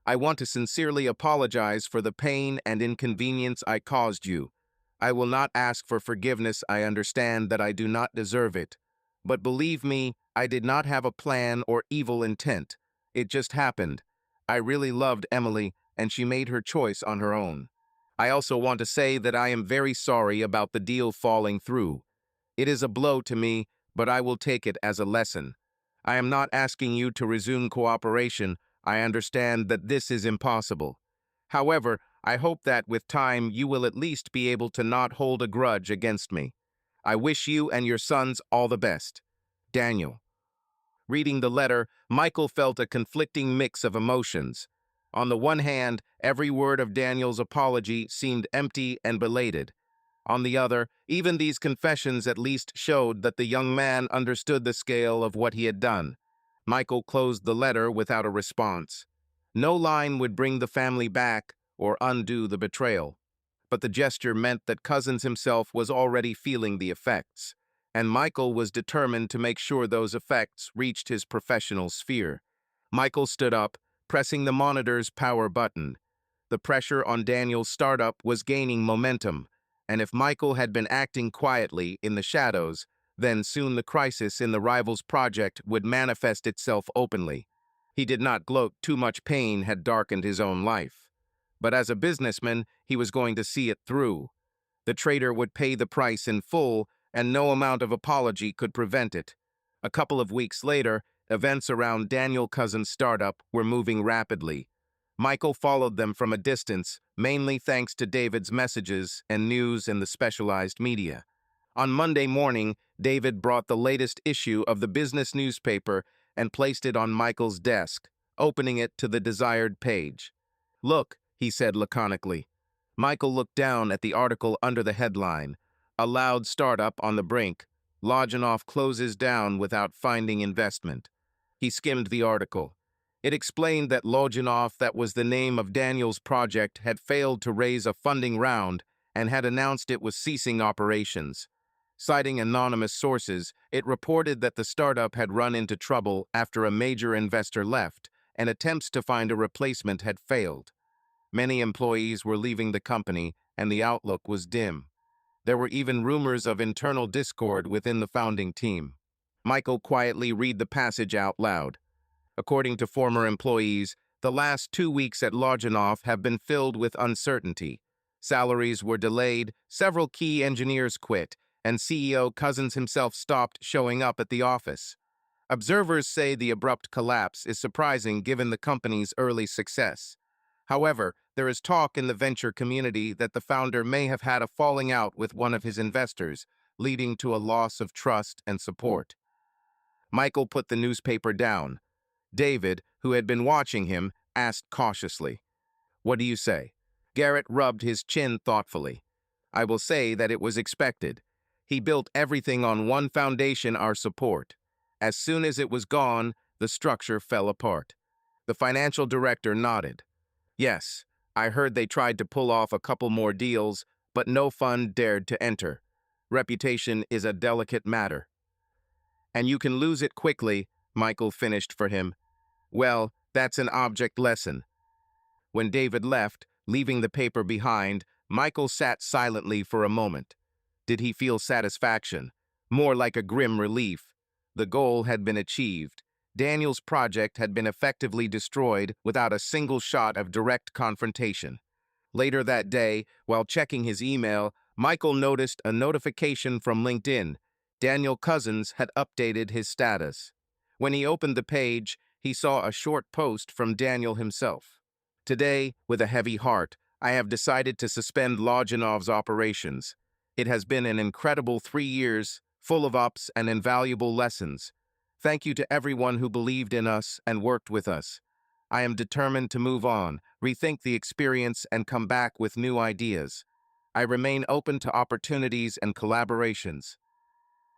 I want to sincerely apologize for the pain and inconvenience I caused you. I will not ask for forgiveness. I understand that I do not deserve it. But believe me, I did not have a plan or evil intent. It just happened. I really loved Emily, and she made her choice on her own. I also want to say that I am very sorry about the deal falling through. It is a blow to me, but I will take it as a lesson. I am not asking you to resume cooperation. I understand that this is impossible. However, I hope that with time you will at least be able to not hold a grudge against me. I wish you and your sons all the best. Daniel." Reading the letter, Michael felt a conflicting mix of emotions. On the one hand, every word of Daniel's apology seemed empty and belated. On the other, even these confessions at least showed that the young man understood the scale of what he had done. Michael closed the letter without a response. No line would bring the family back or undo the betrayal. But the gesture meant that Cousins himself was already feeling the effects, and Michael was determined to make sure those effects reached his professional sphere. Michael stood up, pressing the monitor's power button. The pressure on Daniel's startup was gaining momentum, and if Michael had been acting quietly in the shadows, then soon the crisis in the rival's project would manifest itself openly. He did not gloat. Too much pain had darkened his own life. But as a businessman, he was going to see it through. The trader would pay the price in full, and no amount of apology could prevent it. A couple of weeks later, events around Daniel Cousins' startup were moving rapidly. Michael followed them from a distance, mainly thanks to David's messages and news in the specialized media. On Monday morning, David brought the latest issue of the business newspaper and placed it on Michael's desk, opening it to the desired page. "Look," he said laconically. Michael looked down at the article under the headline, "A loud startup on the brink. Loganoff closes down without finding investment." He skimmed the article. It explained that Loganoff, that was the name of Daniel's project, had failed to raise a funding round and had announced it was ceasing operations. Citing anonymous sources, it reported that the startup had run into trouble after a major investor left, and attempts to find a replacement had failed. Many employees were leaving the company, and the outlook was dim. There were even rumors of internal discord within the founding team. Michael quietly read the passage out loud. According to former employees, the last 2 weeks at Loganoff have been filled with uncertainty. Salaries were delayed, several key engineers quit, and CEO Cousins himself stopped showing up at the office. Observers say the abrupt collapse is surprising given the company's early success. However, there is talk in the venture community that the founder may have had a falling out with one of his investors, leading to a loss of trust and support. Michael put the newspaper down. David, who had been watching him, asked cautiously, "What do you say?" Garrett rubbed his chin thoughtfully. "I will say that it was expected. He built everything on one foundation, our support. As soon as it was gone, the structure fell apart." The financial director nodded. "Yes, I heard they tried to pull off a couple more deals, but no fund dared to enter. Reputation is a delicate matter." "And you can lose it quickly," Michael finished for him. "Well, that's an object lesson." When David left, leaving the paper behind, Michael sat silently for a moment. Did he feel satisfaction? More like a grim relief. The goal had been achieved. Daniel's project had been effectively destroyed without a single shot of direct confrontation. Later that day, while checking his email, Michael noticed a notification from LinkedIn. Daniel Cousins had updated his status. When he opened the page, he saw a short post from Daniel himself. "Today, with a heavy heart, I have decided to suspend Loganoff's operations. It has been an incredible 3 years, full of ups and invaluable lessons. Thank you to everyone who believed in us and worked with us. I am determined to move on, rethink the experience, and come back with new ideas. I remain open to opportunities and collaborations."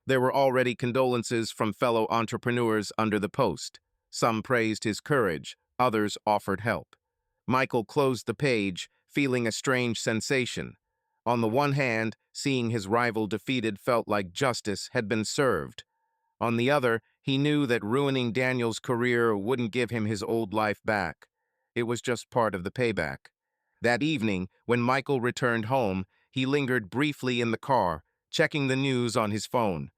There were already condolences from fellow entrepreneurs under the post. Some praised his courage, others offered help. Michael closed the page, feeling a strange sensation. On the one hand, seeing his rival defeated felt like justice had been served. On the other, he knew that ruining Daniel's career wouldn't give him his old life back. It was just part of the payback. That evening, when Michael returned home, he lingered briefly in the car, checking the news on his phone.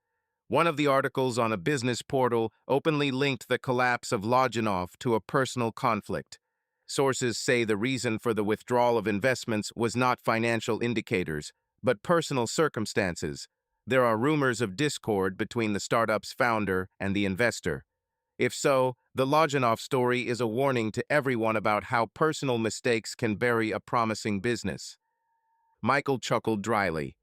One of the articles on a business portal openly linked the collapse of Loganoff to a personal conflict. Sources say the reason for the withdrawal of investments was not financial indicators, but personal circumstances. There are rumors of discord between the startup's founder and the investor. If so, the Loganoff story is a warning to everyone about how personal mistakes can bury a promising business. Michael chuckled dryly.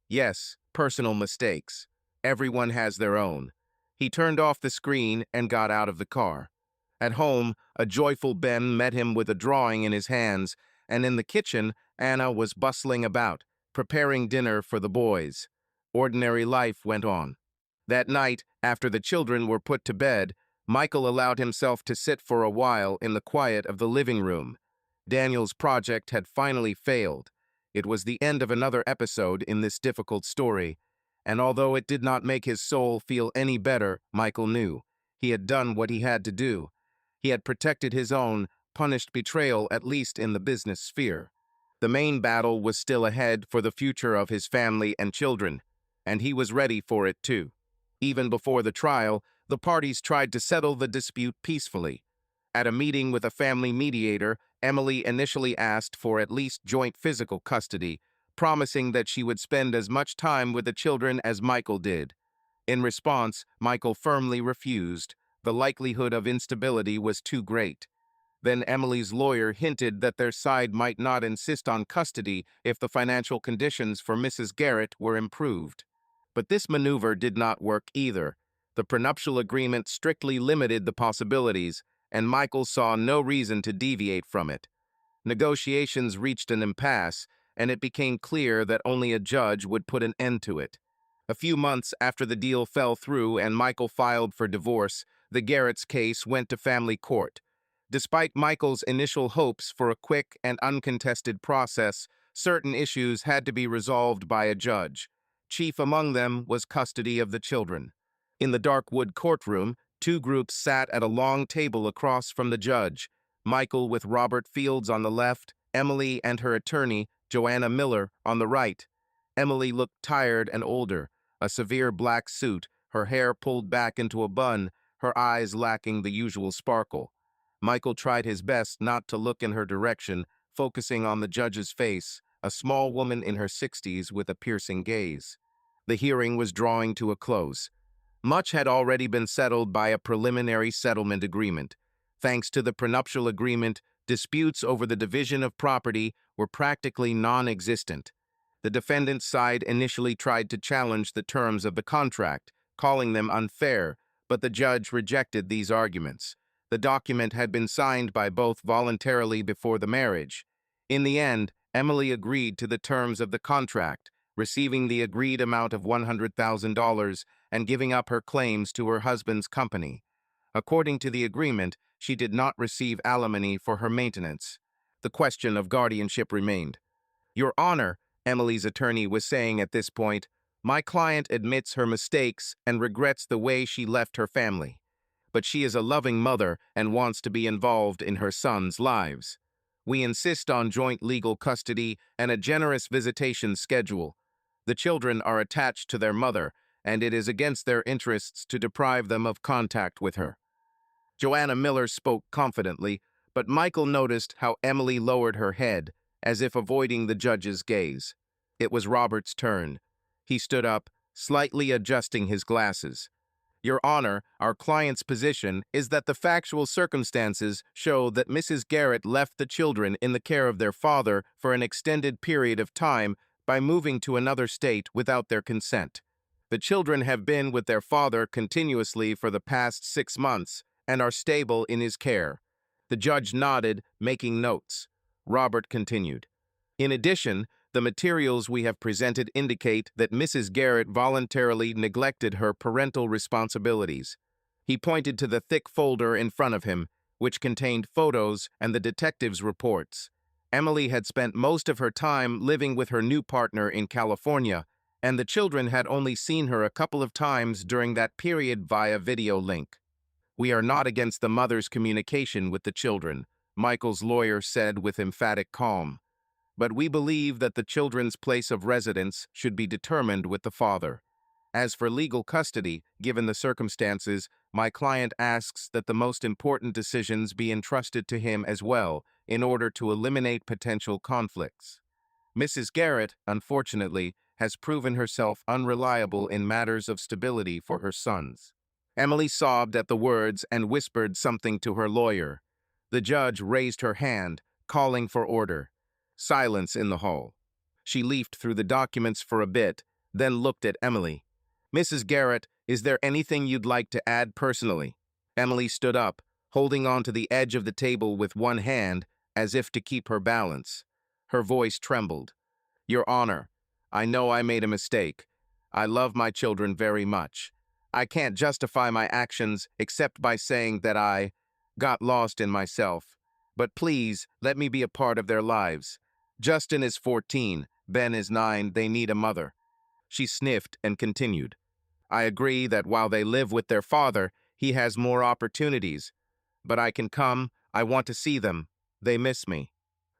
Yes, personal mistakes. Everyone has their own. He turned off the screen and got out of the car. At home, a joyful Ben met him with a drawing in his hands, and in the kitchen, Anna was bustling about, preparing dinner for the boys. Ordinary life went on. That night, after the children were put to bed, Michael allowed himself to sit for a while in the quiet of the living room. Daniel's project had finally failed. It was the end of another episode in this difficult story, and although it did not make his soul feel any better, Michael knew he had done what he had to do. He had protected his own, punished betrayal, at least in the business sphere. The main battle was still ahead for the future of his family and children, and he was ready for it too. Even before the trial, the parties tried to settle the dispute peacefully. At a meeting with a family mediator, Emily initially asked for at least joint physical custody, promising that she would spend as much time with the children as Michael did. In response, Michael firmly refused. The likelihood of instability was too great. Then Emily's lawyer hinted that their side might not insist on custody if the financial conditions for Mrs. Garrett were improved. But this maneuver did not work either. The prenuptial agreement strictly limited the possibilities, and Michael saw no reason to deviate from it. Negotiations reached an impasse, and it became clear that only a judge would put an end to it. A few months after the deal fell through and Michael filed for divorce, the Garrett's case went to family court. Despite Michael's initial hopes for a quick and uncontested process, certain issues had to be resolved by a judge. Chief among them was custody of the children. In the dark wood courtroom, two groups sat at a long table across from the judge. Michael with Robert Fields on the left, Emily and her attorney, Joanna Miller, on the right. Emily looked tired and older, a severe black suit, her hair pulled back into a bun, her eyes lacking the usual sparkle. Michael tried his best not to look in her direction, focusing on the judge's face, a small woman in her 60s with a piercing gaze. The hearing was drawing to a close. Much had already been settled by a preliminary settlement agreement. Thanks to the prenuptial agreement, disputes over the division of property were practically non-existent. The defendant's side initially tried to challenge the terms of the contract, calling them unfair, but the judge rejected these arguments. The document had been signed by both voluntarily before the marriage. In the end, Emily agreed to the terms of the contract, receiving the agreed amount of $100,000 and giving up her claims to her husband's company. According to the agreement, she did not receive alimony for her maintenance. The question of guardianship remained. "Your Honor," Emily's attorney was saying at this point, "my client admits her mistakes and regrets the way she left her family. But she is a loving mother and wants to be involved in her sons' lives. We insist on joint legal custody and a generous visitation schedule. The children are attached to their mother, and it is against their interests to deprive them of contact with her." Joanna Miller spoke confidently, but Michael noticed how Emily lowered her head, as if avoiding the judge's gaze. It was Robert's turn. He stood up, slightly adjusting his glasses. "Your Honor, our client's position is that the factual circumstances show that Mrs. Garrett left the children in the care of their father for an extended period of time by moving to another state without their consent. The children have been with their father continuously for the past 6 months and are stable in his care." The judge nodded, making notes. Robert continued. "In addition, the materials we have presented indicate that Mrs. Garrett voluntarily neglected her parental responsibilities." He pointed to the thick folder in front of him, which contained photos and the detective's reports. Emily had spent most of her time living with her new partner in California, and the children had only seen her a couple of times during that period via video link. "We are not against the mother's communication with the children," Michael's lawyer said with emphatic calm. "But we believe that the children's place of residence should be determined with the father. As for legal custody, given the circumstances, my client asks that the most important decisions be entrusted to him as well, in order to eliminate potential conflicts. Mrs. Garrett, unfortunately, has proven herself unreliable in matters of stability for her sons." Emily sobbed at the words and whispered something to her lawyer. The judge raised her hand, calling for order. Silence in the hall. She leafed through the documents for a bit, then looked at Emily. "Mrs. Garrett, is there anything you'd like to add personally?" Emily stood up, holding on to the edge of the table with one hand, as if to keep her balance. Her voice trembled. "Your Honor, I know I made a mistake. I love my children very much. I can't justify my actions except by saying that I got lost in myself. But please, let me be a part of their lives. Justin is 14, Ben is 9, they need a mother." She sniffed and continued. "I agree that while they live with their father, he has more opportunities. But I can come, I want to see them. They miss me."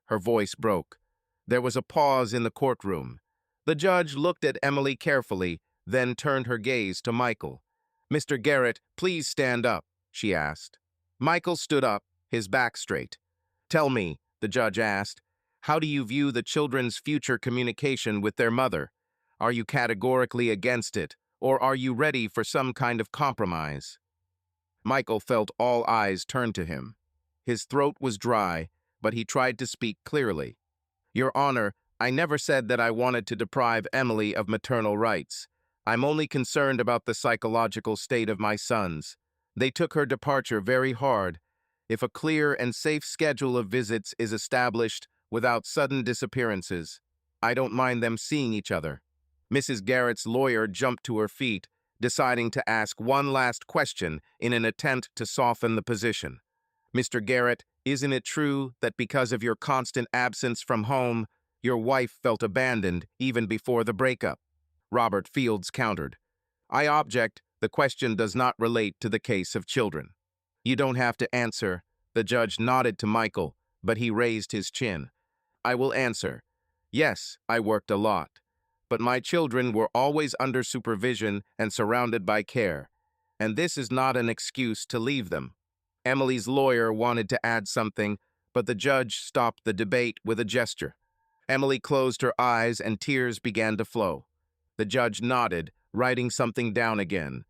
Her voice broke. There was a pause in the courtroom. The judge looked at Emily carefully, then turned her gaze to Michael. "Mr. Garrett, please stand up," she asked. Michael stood up, his back straight. "Tell me," the judge asked, How do you view the children's future communication with their mother? Are you categorically against it, or are you ready for some kind of compromise? Michael felt all eyes turn to him. His throat was dry, but he tried to speak clearly. Your Honor, I never said that I wanted to deprive Emily of maternal rights. I'm only concerned about the psychological state of my sons. They took her departure very hard. If a clear and safe schedule of visits is established without sudden disappearances, I don't mind them seeing each other. Mrs. Garrett's lawyer jumped to her feet, deciding to ask one last question in an attempt to soften the position. Mr. Garrett, isn't it true that because of your constant absence from home, your wife felt abandoned even before the breakup? Robert Fields countered. I object, the question does not relate to the case of children. You don't have to answer. The judge nodded to Michael, but he raised his chin. I will answer. Yes, I worked a lot. But my children were always under supervision and surrounded by care. And this is not an excuse to leave them. Emily's lawyer wanted to add something, but the judge stopped the debate with a gesture. Emily closed her eyes and tears began to flow. The judge nodded, writing something down again.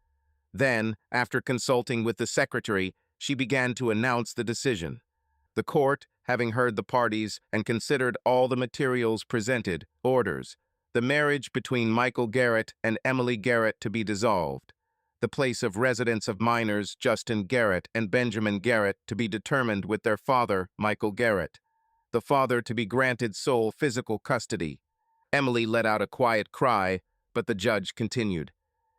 Then, after consulting with the secretary, she began to announce the decision. The court, having heard the parties and considered all the materials presented, orders the marriage between Michael Garrett and Emily Garrett to be dissolved, the place of residence of minors Justin Garrett and Benjamin Garrett to be determined with their father, Michael Garrett, the father to be granted sole physical custody. Emily let out a quiet cry, but the judge continued.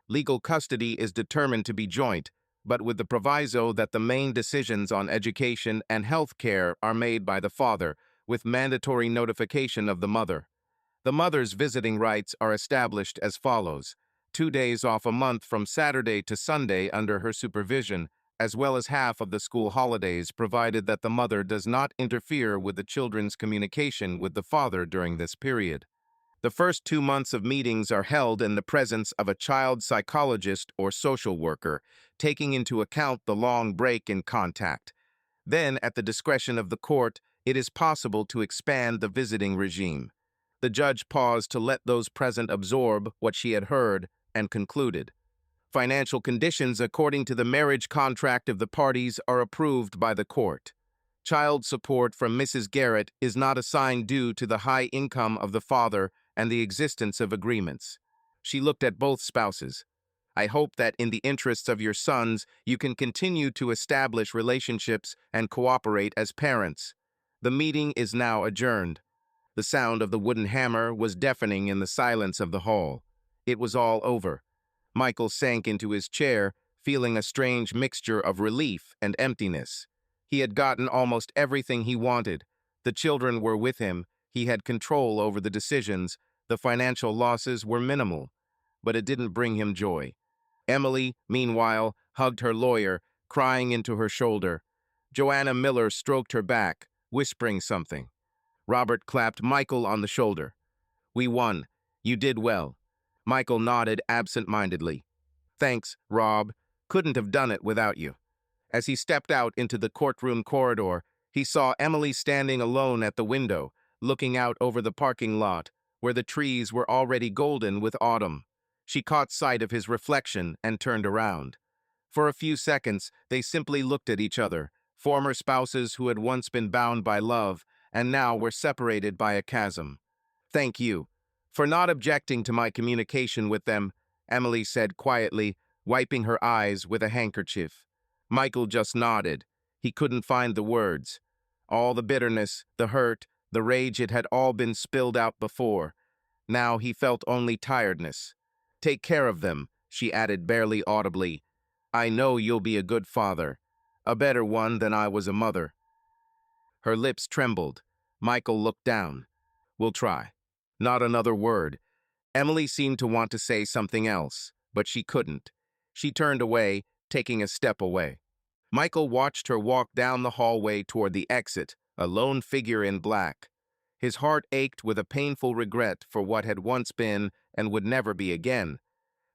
Legal custody is determined to be joint, but with the proviso that the main decisions on education and health care are made by the father, with mandatory notification of the mother. The mother's visiting rights are established as follows: 2 days off a month from Saturday to Sunday under her supervision, as well as half of the school holidays, provided that the mother does not interfere with the children's communication with the father during this period. The first 2 months of meetings are held in the presence of a child psychologist or social worker, taking into account the long break in contact. Then, at the discretion of the court, it is possible to expand the visiting regime. The judge paused to let those present absorb what she had heard and concluded. Financial conditions according to the marriage contract of the parties are approved by the court. Child support from Mrs. Garrett is not assigned due to the high income of the father and the existence of agreements. She looked at both spouses. I hope that in the interests of your sons, you can continue to establish relationships and cooperate as parents. The meeting is now adjourned. The sound of the wooden hammer was deafening in the silence of the hall. It was all over. Michael sank into his chair, feeling a strange mixture of relief and emptiness. He had gotten almost everything he wanted. The children were with him. He had control over the decisions. The financial losses were minimal. But it didn't bring him joy. Emily, meanwhile, hugged her lawyer, crying into her shoulder. Joanna Miller stroked her back, whispering something. Robert clapped Michael on the shoulder. We won. You did well. Michael nodded absent-mindedly. Thanks, Rob. Couldn't have done it without you. As he stepped out into the courtroom corridor, he saw Emily standing alone at the window, looking out over the parking lot, where the trees were already golden with autumn. She caught sight of his reflection and turned around. For a few seconds, they simply looked at each other, former spouses who had once been bound by love, and now were separated by a chasm. Thank you for not objecting to my communication with them, Emily said quietly, wiping her eyes with a handkerchief. Michael just nodded. He couldn't find the words. All the bitterness, the hurt, the rage, it had all been spilled out before. Now he felt only tiredness. Take care of them, she added barely audibly. I know you'll be a good father, a better one than I was a mother. Her lips trembled. Michael looked down. We'll try. Not another word. Emily seemed to want to say something else, but she couldn't. She turned away, taking a step away. Michael watched her walk down the hallway toward the exit, a lone figure in black. His heart ached with a painful regret for what had once been and would never be again.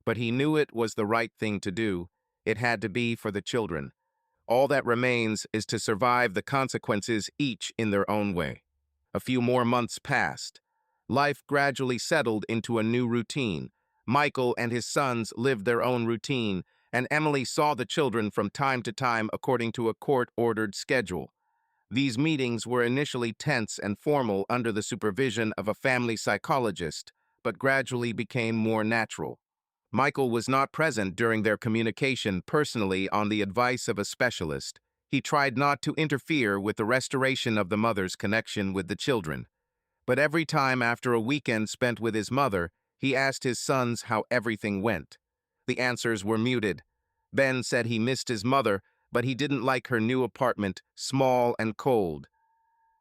But he knew it was the right thing to do. It had to be for the children. All that remains is to survive the consequences, each in their own way. A few more months passed. Life gradually settled into a new routine. Michael and his sons lived their own routine, and Emily saw the children from time to time according to a court-ordered schedule. These meetings were initially tense and formal under the supervision of a family psychologist, but gradually became more natural. Michael was not present during their communication personally on the advice of a specialist. He tried not to interfere with the restoration of the mother's connection with the children. But every time after a weekend spent with his mother, he asked his sons how everything went. The answers were muted. Ben said he missed his mother, but he didn't like her new apartment, small and cold.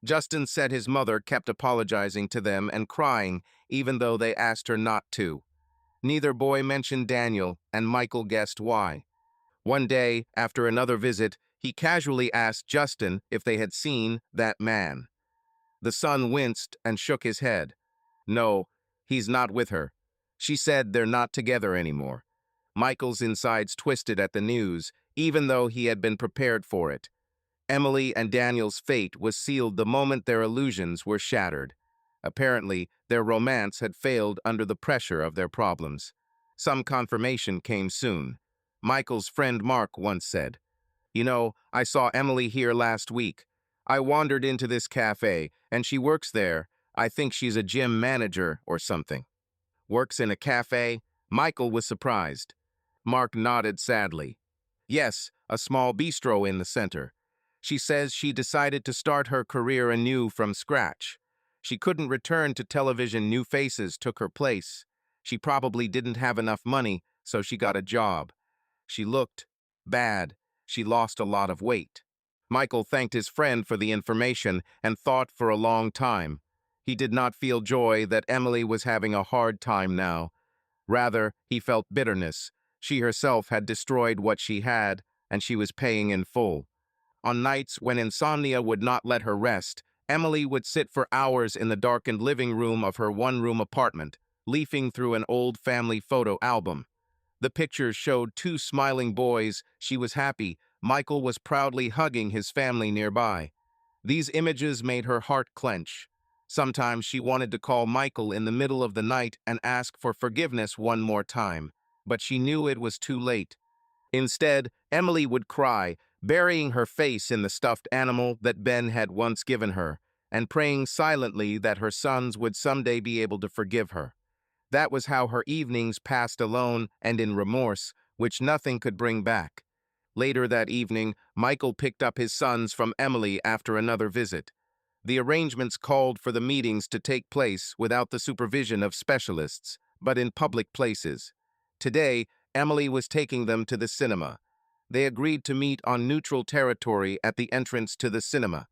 Justin said his mother kept apologizing to them and crying, even though they asked her not to. Neither boy mentioned Daniel, and Michael guessed why. One day, after another visit, he casually asked Justin if they had seen that man. The son winced and shook his head. No, he's not with her. She said they're not together anymore. Michael's insides twisted at the news, even though he had been prepared for it. Emily and Daniel's fate was sealed the moment their illusions were shattered. Apparently, their romance had failed under the pressure of their problems. Some confirmation came soon. Michael's friend Mark once said, "You know, I saw Emily here last week. I wandered into this cafe, and she works there. I think she's a gym manager or something." Works in a cafe? Michael was surprised. Mark nodded sadly. Yes, a small bistro in the center. She says she decided to start her career anew from scratch. She couldn't return to television. New faces took her place. She probably didn't have enough money, so she got a job. She looked bad. She lost a lot of weight. Michael thanked his friend for the information and thought for a long time. He did not feel joy that Emily was having a hard time now. Rather, he felt bitterness. She herself had destroyed what she had, and she was paying in full. On nights when insomnia would not let her rest, Emily would sit for hours in the darkened living room of her one-room apartment, leafing through an old family photo album. The pictures showed two smiling boys. She was happy. Michael was proudly hugging his family nearby. These images made her heart clench. Sometimes she wanted to call Michael in the middle of the night and ask for forgiveness one more time, but she knew it was too late. Instead, Emily would cry, burying her face in the stuffed animal that Ben had once given her, and praying silently that her sons would someday be able to forgive her. That was how her evenings passed alone and in remorse, which nothing could bring back. Later that evening, Michael picked up his sons from Emily after another visit. The arrangements called for the meetings to take place without the supervision of specialists, but in public places. Today, Emily was taking them to the cinema. They agreed to meet on neutral territory at the entrance to the cinema.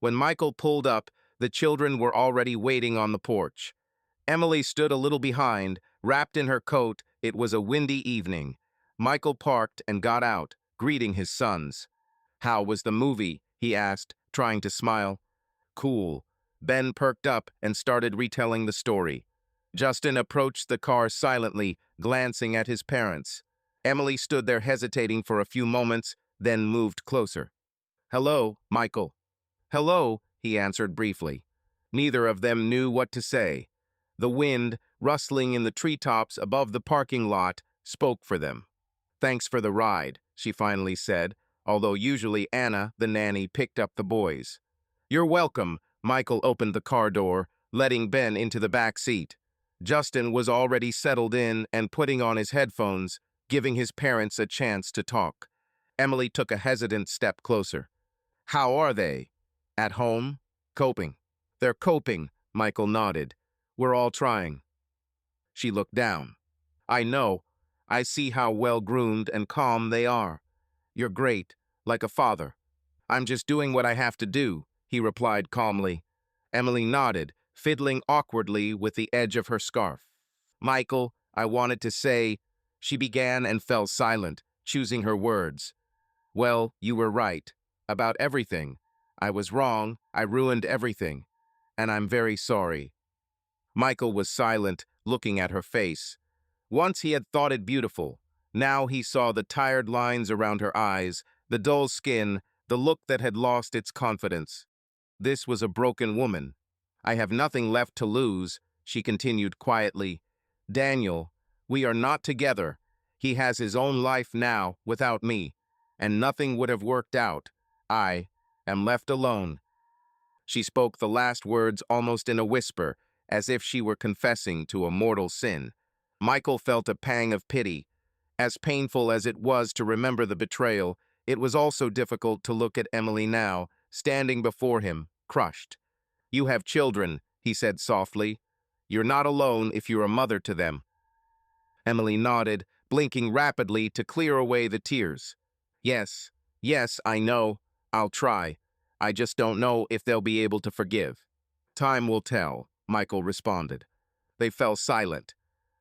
When Michael pulled up, the children were already waiting on the porch. Emily stood a little behind, wrapped in her coat. It was a windy evening. Michael parked and got out, greeting his sons. "How was the movie?" he asked, trying to smile. "Cool." Ben perked up and started retelling the story. Justin approached the car silently, glancing at his parents. Emily stood there hesitating for a few moments, then moved closer. "Hello, Michael." "Hello," he answered briefly. Neither of them knew what to say. The wind, rustling in the treetops above the parking lot, spoke for them. "Thanks for the ride," she finally said, although usually Anna, the nanny, picked up the boys. "You're welcome." Michael opened the car door, letting Ben into the back seat. Justin was already settled in and putting on his headphones, giving his parents a chance to talk. Emily took a hesitant step closer. "How are they?" "At home? Coping." "They're coping," Michael nodded. "We're all trying." She looked down. "I know. I see how well-groomed and calm they are. You're great, like a father." "I'm just doing what I have to do," he replied calmly. Emily nodded, fiddling awkwardly with the edge of her scarf. "Michael, I wanted to say," she began and fell silent, choosing her words. "Well, you were right. About everything. I was wrong. I ruined everything. And I'm very sorry." Michael was silent, looking at her face. Once he had thought it beautiful. Now he saw the tired lines around her eyes, the dull skin, the look that had lost its confidence. This was a broken woman. I have nothing left to lose, she continued quietly. Daniel, we are not together. He has his own life now without me, and nothing would have worked out. I am left alone. She spoke the last words almost in a whisper, as if she were confessing to a mortal sin. Michael felt a pang of pity. As painful as it was to remember the betrayal, it was also difficult to look at Emily now, standing before him, crushed. You have children, he said softly. You're not alone if you're a mother to them. Emily nodded, blinking rapidly to clear away the tears. Yes, yes, I know. I'll try. I just don't know if they'll be able to forgive. Time will tell, Michael responded. They fell silent.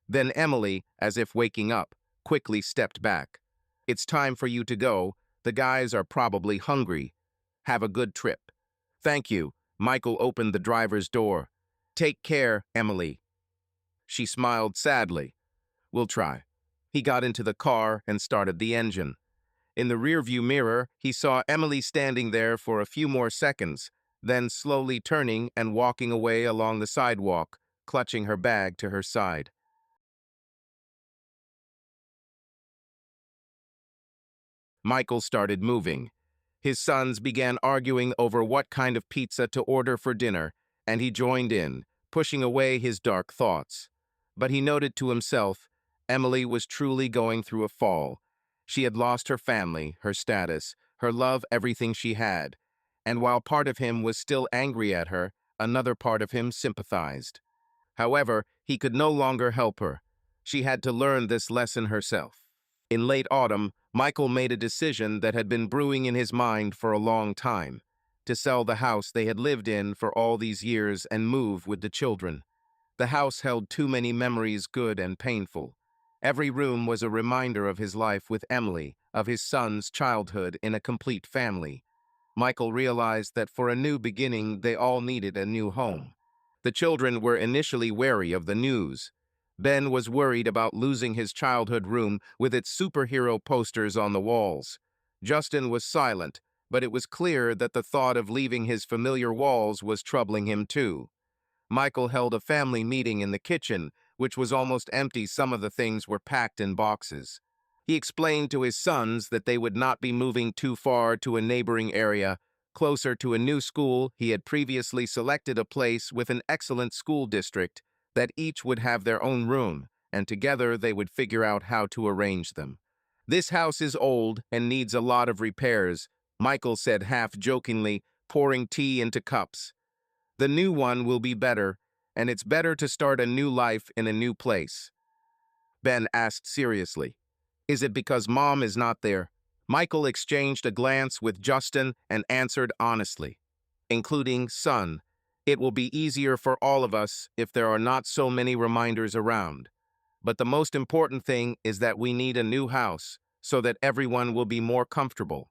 Then Emily, as if waking up, quickly stepped back. It's time for you to go. The guys are probably hungry. Have a good trip. Thank you. Michael opened the driver's door. Take care, Emily. She smiled sadly. We'll try. He got into the car and started the engine. In the rearview mirror, he saw Emily standing there for a few more seconds, then slowly turning and walking away along the sidewalk, clutching her bag to her side. Michael started moving. His sons began arguing over what kind of pizza to order for dinner, and he joined in, pushing away his dark thoughts. But he noted to himself, Emily was truly going through a fall. She had lost her family, her status, her love, everything she had. And while part of him was still angry at her, another part of him sympathized. However, he could no longer help her. She had to learn this lesson herself. In late autumn, Michael made a decision that had been brewing in his mind for a long time, to sell the house they had lived in for all these years and move with the children. The house held too many memories, good and painful. Every room was a reminder of his life with Emily, of his son's childhood in a complete family. Michael realized that for a new beginning, they all needed a new home. The children were initially wary of the news. Ben was worried about losing his childhood room with its superhero posters on the walls. Justin was silent, but it was clear that the thought of leaving his familiar walls was troubling him too. Michael held a family meeting in the kitchen, which was almost empty. Some of the things were packed in boxes. He explained to his sons that they would not be moving too far to a neighboring area, closer to a new school. He had previously selected a place with an excellent school district, that each would have their own room, and together they would figure out how to arrange them. This house is old and needs a lot of repairs, Michael said half-jokingly, pouring tea into cups. The new one will be better, and it's better to start a new life in a new place. Ben asked seriously. Is it because Mom is not there? Michael exchanged a glance with Justin and answered honestly, including Son. It will be easier for all of us if there are not so many reminders around. But the most important thing is that we need a new house so that everyone will be more comfortable.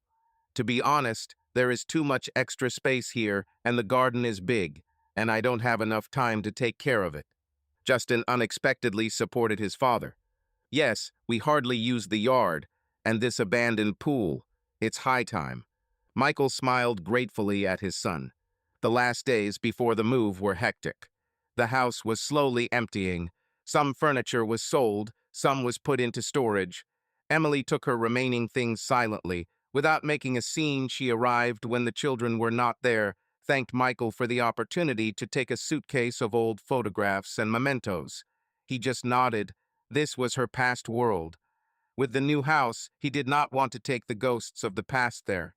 To be honest, there is too much extra space here and the garden is big, and I don't have enough time to take care of it. Justin unexpectedly supported his father. Yes, we hardly use the yard, and this abandoned pool. It's high time. Michael smiled gratefully at his son. The last days before the move were hectic. The house was slowly emptying. Some furniture was sold, some was put into storage. Emily took her remaining things silently. Without making a scene, she arrived when the children were not there, thanked Michael for the opportunity to take a suitcase of old photographs and mementos. He just nodded. This was her past world. With the new house, he did not want to take the ghosts of the past there.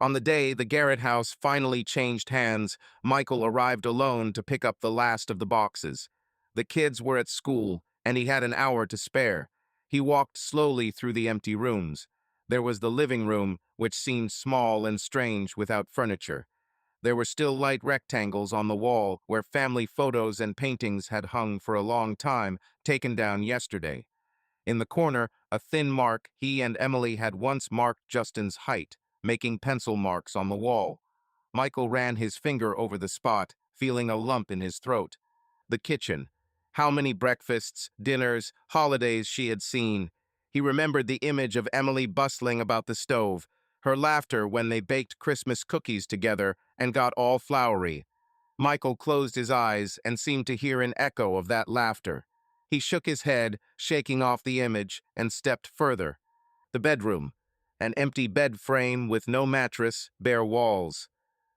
On the day the Garrett house finally changed hands, Michael arrived alone to pick up the last of the boxes. The kids were at school, and he had an hour to spare. He walked slowly through the empty rooms. There was the living room, which seemed small and strange without furniture. There were still light rectangles on the wall where family photos and paintings had hung for a long time, taken down yesterday. In the corner, a thin mark he and Emily had once marked Justin's height, making pencil marks on the wall. Michael ran his finger over the spot, feeling a lump in his throat. The kitchen. How many breakfasts, dinners, holidays she had seen. He remembered the image of Emily bustling about the stove, her laughter when they baked Christmas cookies together and got all floury. Michael closed his eyes and seemed to hear an echo of that laughter. He shook his head, shaking off the image, and stepped further. The bedroom. An empty bed frame with no mattress, bare walls.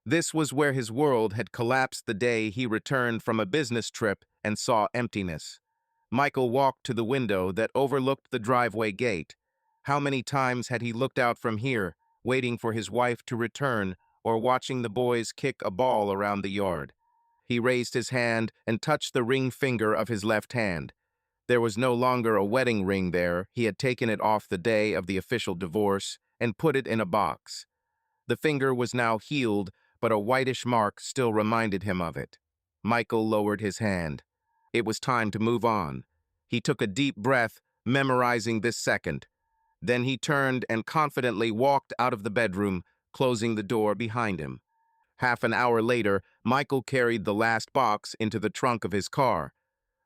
This was where his world had collapsed the day he returned from a business trip and saw emptiness. Michael walked to the window that overlooked the driveway gate. How many times had he looked out from here, waiting for his wife to return or watching the boys kick a ball around the yard? He raised his hand and touched the ring finger of his left hand. There was no longer a wedding ring there. He had taken it off the day of the official divorce and put it in a box. The finger was now healed, but a whitish mark still reminded him of it. Michael lowered his hand. It was time to move on. He took a deep breath, memorizing this second. Then he turned and confidently walked out of the bedroom, closing the door behind him. Half an hour later, Michael carried the last box into the trunk of his car.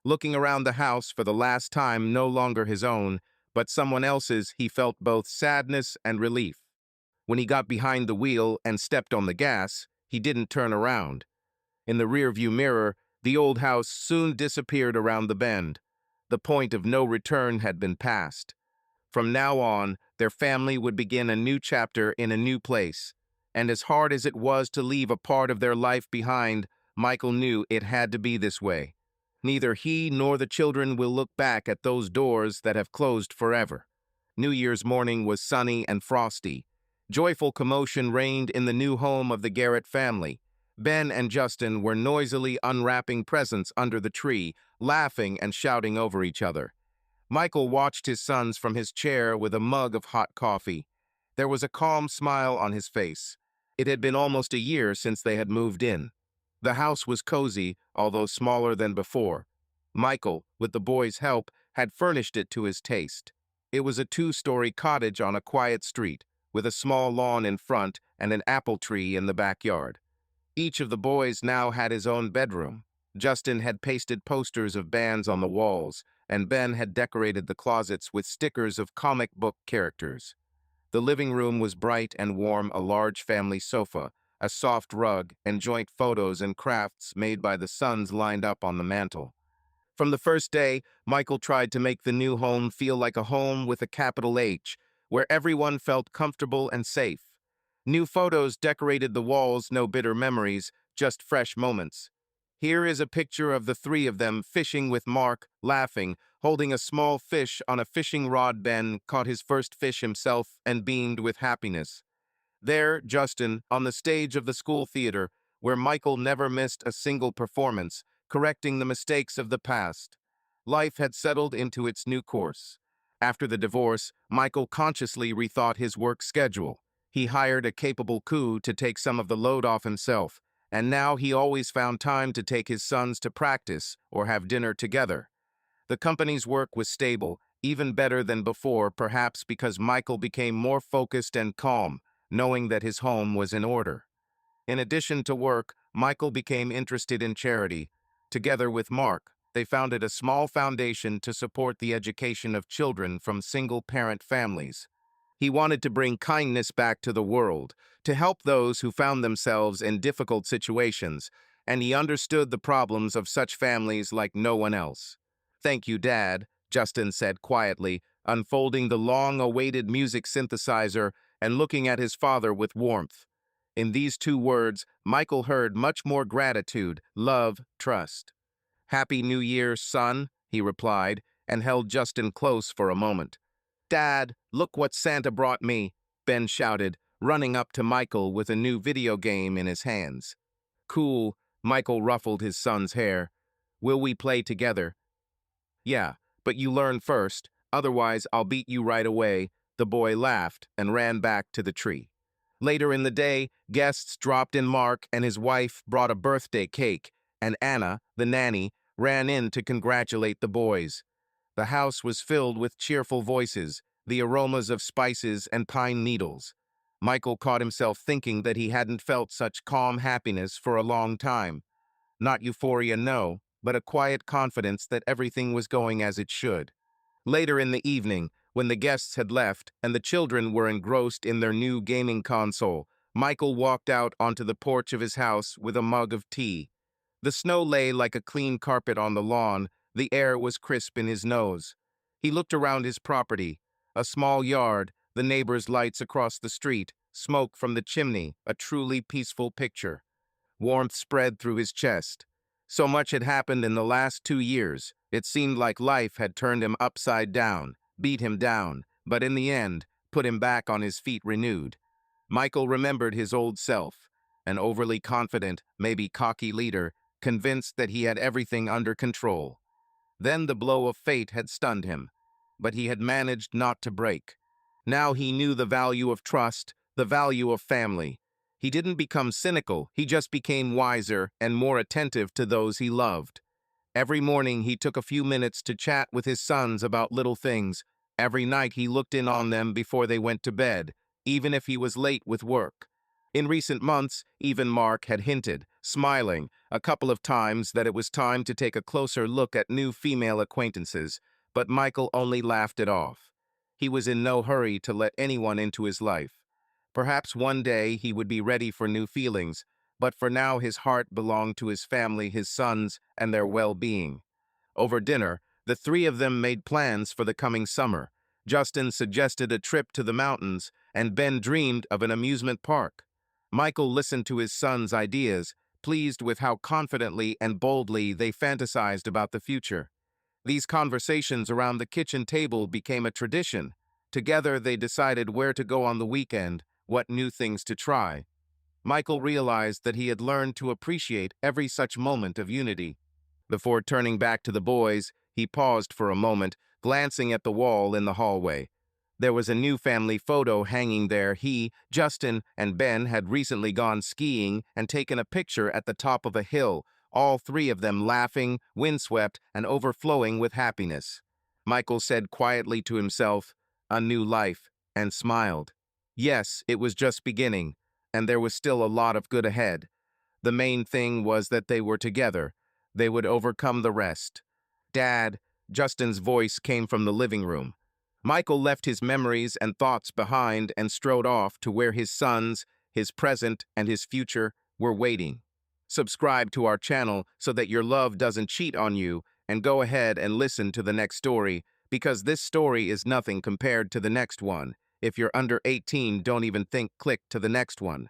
Looking around the house for the last time, no longer his own, but someone else's, he felt both sadness and relief. When he got behind the wheel and stepped on the gas, he didn't turn around. In the rearview mirror, the old house soon disappeared around the bend. The point of no return had been passed. From now on, their family would begin a new chapter in a new place. And as hard as it was to leave a part of their life behind, Michael knew it had to be this way. Neither he nor the children will look back at those doors that have closed forever. New Year's morning was sunny and frosty. Joyful commotion reigned in the new home of the Garrett family. Ben and Justin were noisily unwrapping presents under the tree, laughing and shouting over each other. Michael watched his sons from his chair with a mug of hot coffee. There was a calm smile on his face. It had been almost a year since they had moved in. The house was cozy, although smaller than before. Michael, with the boys' help, had furnished it to his taste. It was a 2-story cottage on a quiet street, with a small lawn in front and an apple tree in the backyard. Each of the boys now had his own bedroom. Justin had pasted posters of bands on the walls, and Ben had decorated the closets with stickers of comic book characters. The living room was bright and warm, a large family sofa, a soft rug, and joint photos and crafts made by the sons lined up on the mantel. From the first day, Michael tried to make the new home feel like a home with a capital H, where everyone felt comfortable and safe. New photos decorated the walls, no bitter memories, just fresh moments. Here is a picture of the three of them fishing with Mark, laughing, holding a small fish on a fishing rod. Ben caught his first fish himself and beamed with happiness. There, Justin, on the stage of the school theater, where Michael never missed a single performance, correcting the mistakes of the past. Life had settled into its new course. After the divorce, Michael consciously rethought his work schedule. He hired a capable crew to take some of the load off himself, and now he always found time to take his sons to practice or have dinner together. The company's work was stable, even better than before, perhaps because Michael became more focused and calm, knowing that his home was in order. In addition to work, Michael became interested in charity. Together with Mark, they founded a small foundation to support the education of children from single-parent families. He wanted to bring kindness back to the world, to help those who found themselves in difficult situations, and he understood the problems of such families like no one else. "Thank you, Dad," Justin said quietly, unfolding the long-awaited music synthesizer and looking at his father with warmth. In these two words, Michael heard much more gratitude, love, trust. "Happy New Year, son," he replied, and held Justin close for a moment. "Dad, look what Santa brought me," Ben shouted, running up to Michael with a new video game in his hands. "Cool," Michael ruffled his son's hair. "Will we play together?" "Yeah, but you learn first, otherwise I'll beat you right away." The boy laughed and ran back to the tree. Later in the day, guests dropped in. Mark and his wife brought a birthday cake, and Anna, the nanny, ran in to congratulate the boys. The house was filled with cheerful voices, the aromas of spices and pine needles. Michael caught himself thinking that he hadn't felt such calm happiness for a long time. Not euphoria, no, but a quiet confidence that everything was going as it should. Later in the evening, when the guests had left and the children were engrossed in their new gaming console, Michael walked out onto the porch of his house with a mug of tea. The snow lay like a clean carpet on the lawn. The air was crisp in his nose. He looked around his property. A small yard, the neighbors' lights across the street, smoke from the chimney, a truly peaceful picture. Warmth spread through his chest. So much had happened in the last 2 years. It seemed like life had turned him upside down, beat him down, but in the end, put him back on his feet renewed. Michael remembered his old self, an overly confident, maybe cocky leader, convinced that he had everything under control. Then the blow of fate had stunned him, but he had managed not to break. Now he knew the value of trust, the value of family. He didn't become cynical, he just became wiser and more attentive to those he loved. Every morning he took a few minutes to chat with his sons about little things. Every night he looked in on them before they went to bed, even if he was late with work. In recent months, even Mark had hinted, smiling, a couple of times that it was time to take a closer look at new female acquaintances, but Michael only laughed it off. He was in no hurry to let anyone into his life. Perhaps one day he would be ready for new feelings, but for now his heart belonged to his family, his sons, and their well-being. Over dinner, the three of them made plans for the coming summer. Justin suggested a trip to the mountains, and Ben dreamed of an amusement park. Michael listened to his sons' ideas, pleased with how confidently and boldly they fantasized about the future. These conversations around the kitchen table became a tradition. Together they decided where to go on the weekend, what new things to try. Michael realized that he had learned to appreciate every such moment of unity. Before turning back to the boys, he paused for a moment, glancing at the wall in the hallway. There was a new family photo hanging there. He, Justin, and Ben had recently gone skiing and taken a picture at the top of a hill, all three of them laughing, windswept, and overflowing with happiness. Michael said quietly to himself, "A new life," and smiled. Yes, it was just beginning, and there was still a lot of good ahead. The main thing was that they were together. They would overcome the rest. "Dad," Justin's voice came from the living room. Michael left his memories and thoughts behind and strode off to where his sons, his present, and his future were waiting. Subscribe to our channel so that your love doesn't cheat on you, and go ahead and listen to the next story, because this story is nothing compared to the next one. If you're under 18, don't even think click to the next one.